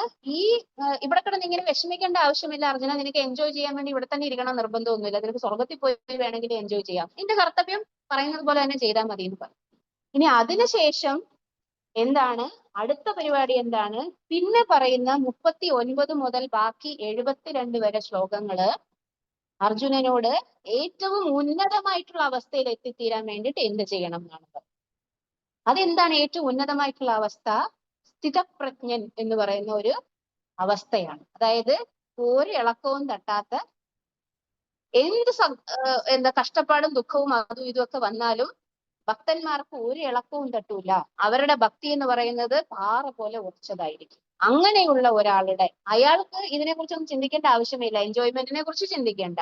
ഇവിടെ കിടന്ന് ഇങ്ങനെ വിഷമിക്കേണ്ട ആവശ്യമില്ല അർജുന. നിനക്ക് എൻജോയ് ചെയ്യാൻ വേണ്ടി ഇവിടെ തന്നെ ഇരിക്കണം നിർബന്ധമൊന്നുമില്ല. നിനക്ക് സ്വർഗത്തിൽ പോയി വേണമെങ്കിൽ എൻജോയ് ചെയ്യാം. നിന്റെ കർത്തവ്യം പറയുന്നത് പോലെ തന്നെ ചെയ്താൽ മതി എന്ന് പറയും. ഇനി അതിനുശേഷം എന്താണ് അടുത്ത പരിപാടി? എന്താണ് പിന്നെ പറയുന്ന 39 മുതൽ ബാക്കി 72 വരെ ശ്ലോകങ്ങള് അർജുനനോട് ഏറ്റവും ഉന്നതമായിട്ടുള്ള അവസ്ഥയിൽ എത്തിത്തീരാൻ വേണ്ടിയിട്ട് എന്ത് ചെയ്യണം എന്നാണ് പറയുന്നത്. അതെന്താണ് ഏറ്റവും ഉന്നതമായിട്ടുള്ള അവസ്ഥ? സ്ഥിതപ്രജ്ഞൻ എന്ന് പറയുന്ന ഒരു അവസ്ഥയാണ്. അതായത് ഒരു ഇളക്കവും തട്ടാത്ത എന്ത് എന്താ കഷ്ടപ്പാടും ദുഃഖവും അതും ഇതുമൊക്കെ വന്നാലും ഭക്തന്മാർക്ക് ഒരു ഇളക്കവും തട്ടൂല. അവരുടെ ഭക്തി എന്ന് പറയുന്നത് പാറ പോലെ ഉറച്ചതായിരിക്കും. അങ്ങനെയുള്ള ഒരാളുടെ അയാൾക്ക് ഇതിനെക്കുറിച്ചൊന്നും ചിന്തിക്കേണ്ട ആവശ്യമില്ല. എൻജോയ്മെന്റിനെ കുറിച്ച് ചിന്തിക്കേണ്ട,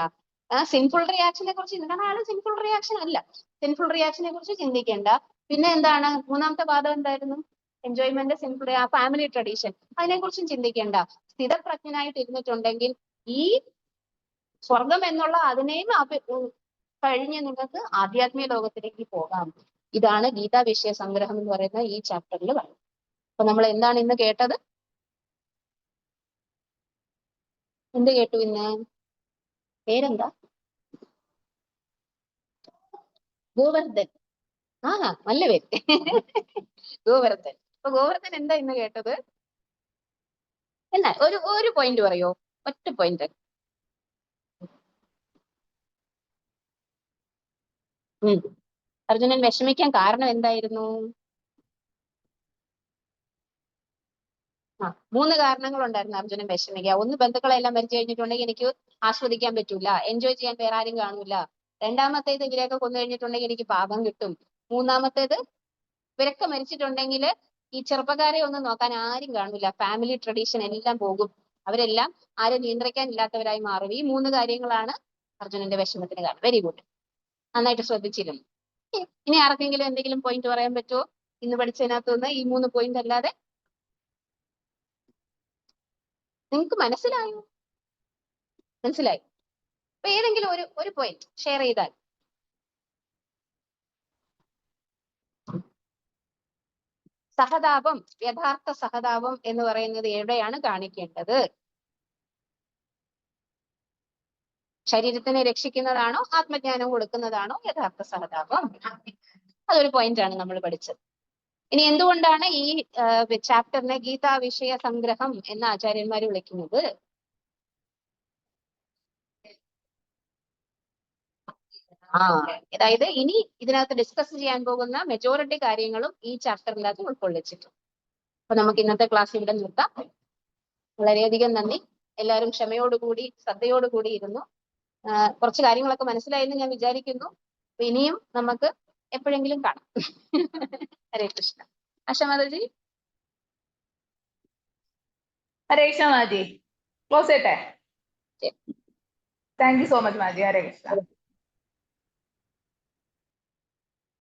സിൻഫുൾ റിയാക്ഷനെ കുറിച്ച് ചിന്തിക്കണം. അയാൾ സിൻഫുൾ റിയാക്ഷൻ അല്ല. സിൻഫുൾ റിയാക്ഷനെ കുറിച്ച് ചിന്തിക്കേണ്ട. പിന്നെ എന്താണ് മൂന്നാമത്തെ വാദം എന്തായിരുന്നു? എൻജോയ്മെന്റ്, സിൻഫുൾ, ഫാമിലി ട്രഡീഷൻ, അതിനെക്കുറിച്ചും ചിന്തിക്കേണ്ട. സ്ഥിതപ്രജ്ഞനായിട്ട് ഇരുന്നിട്ടുണ്ടെങ്കിൽ ഈ സ്വർഗം എന്നുള്ള അതിനെയും കഴിഞ്ഞ് നിങ്ങൾക്ക് ആധ്യാത്മിക ലോകത്തിലേക്ക് പോകാം. ഇതാണ് ഗീതാ വിഷയ സംഗ്രഹം എന്ന് പറയുന്ന ഈ ചാപ്റ്ററിൽ പറയുന്നത്. അപ്പൊ നമ്മൾ എന്താണ് ഇന്ന് കേട്ടത്? എന്ത് കേട്ടു ഇന്ന്? പേരെന്താ? ഗോവർദ്ധൻ. നല്ല പേര്. ഗോവർദ്ധൻ. അപ്പൊ ഗോവർദ്ധൻ എന്താ ഇന്ന് കേട്ടത്? എന്നാ ഒരു പോയിന്റ് പറയോ? ഒറ്റ പോയിന്റ്. അർജുനൻ വിഷമിക്കാൻ കാരണം എന്തായിരുന്നു? 3 കാരണങ്ങൾ ഉണ്ടായിരുന്നു അർജുനൻ വിഷമിക്കുക. ഒന്ന്, ബന്ധുക്കളെല്ലാം മരിച്ചു കഴിഞ്ഞിട്ടുണ്ടെങ്കിൽ എനിക്ക് ആസ്വദിക്കാൻ പറ്റൂല, എൻജോയ് ചെയ്യാൻ വേറെ ആരും കാണൂല. രണ്ടാമത്തേത്, ഇവരെയൊക്കെ കൊന്നു കഴിഞ്ഞിട്ടുണ്ടെങ്കിൽ എനിക്ക് പാപം കിട്ടും. മൂന്നാമത്തേത്, ഇവരൊക്കെ മരിച്ചിട്ടുണ്ടെങ്കിൽ ഈ ചെറുപ്പക്കാരെ ഒന്നും നോക്കാൻ ആരും കാണൂല, ഫാമിലി ട്രഡീഷൻ എല്ലാം പോകും, അവരെല്ലാം ആരും നിയന്ത്രിക്കാൻ ഇല്ലാത്തവരായി മാറും. ഈ 3 കാര്യങ്ങളാണ് അർജുനന്റെ വിഷമത്തിന് കാരണം. വെരി ഗുഡ്, നന്നായിട്ട് ശ്രദ്ധിച്ചിരുന്നു. ഇനി ആർക്കെങ്കിലും എന്തെങ്കിലും പോയിന്റ് പറയാൻ പറ്റുമോ ഇന്ന് പഠിച്ചതിനകത്തുനിന്ന്? ഈ 3 പോയിന്റ് അല്ലാതെ നിങ്ങൾക്ക് മനസ്സിലായോ? മനസ്സിലായി? അപ്പൊ ഏതെങ്കിലും ഒരു പോയിന്റ് ഷെയർ ചെയ്താൽ. സഹതാപം, യഥാർത്ഥ സഹതാപം എന്ന് പറയുന്നത് എവിടെയാണ് കാണിക്കേണ്ടത്? ശരീരത്തിനെ രക്ഷിക്കുന്നതാണോ ആത്മജ്ഞാനം കൊടുക്കുന്നതാണോ യഥാർത്ഥ സഹതാപം? അതൊരു പോയിന്റ് ആണ് നമ്മൾ പഠിച്ചത്. ഇനി എന്തുകൊണ്ടാണ് ഈ ചാപ്റ്ററിനെ ഗീതാ വിഷയ സംഗ്രഹം എന്ന് ആചാര്യന്മാർ വിളിക്കുന്നത്? അതായത് ഇനി ഇതിനകത്ത് ഡിസ്കസ് ചെയ്യാൻ പോകുന്ന മെജോറിറ്റി കാര്യങ്ങളും ഈ ചാപ്റ്ററിനകത്ത് ഉൾക്കൊള്ളിച്ചിട്ടുണ്ട്. അപ്പൊ നമുക്ക് ഇന്നത്തെ ക്ലാസ് ഇവിടെ നിർത്താം. വളരെയധികം നന്ദി. എല്ലാവരും ക്ഷമയോടുകൂടി ശ്രദ്ധയോടുകൂടി ഇരുന്നു. കുറച്ച് കാര്യങ്ങളൊക്കെ മനസ്സിലായെന്ന് ഞാൻ വിചാരിക്കുന്നു. ഇനിയും നമുക്ക് എപ്പോഴെങ്കിലും കാണാം. ഹരേ കൃഷ്ണ. ആശാ മാതാജി. ഹരേ കൃഷ്ണ മാജി. ക്ലോസ് ചെയ്യട്ടെ? Thank you so much Maji. Hare Krishna.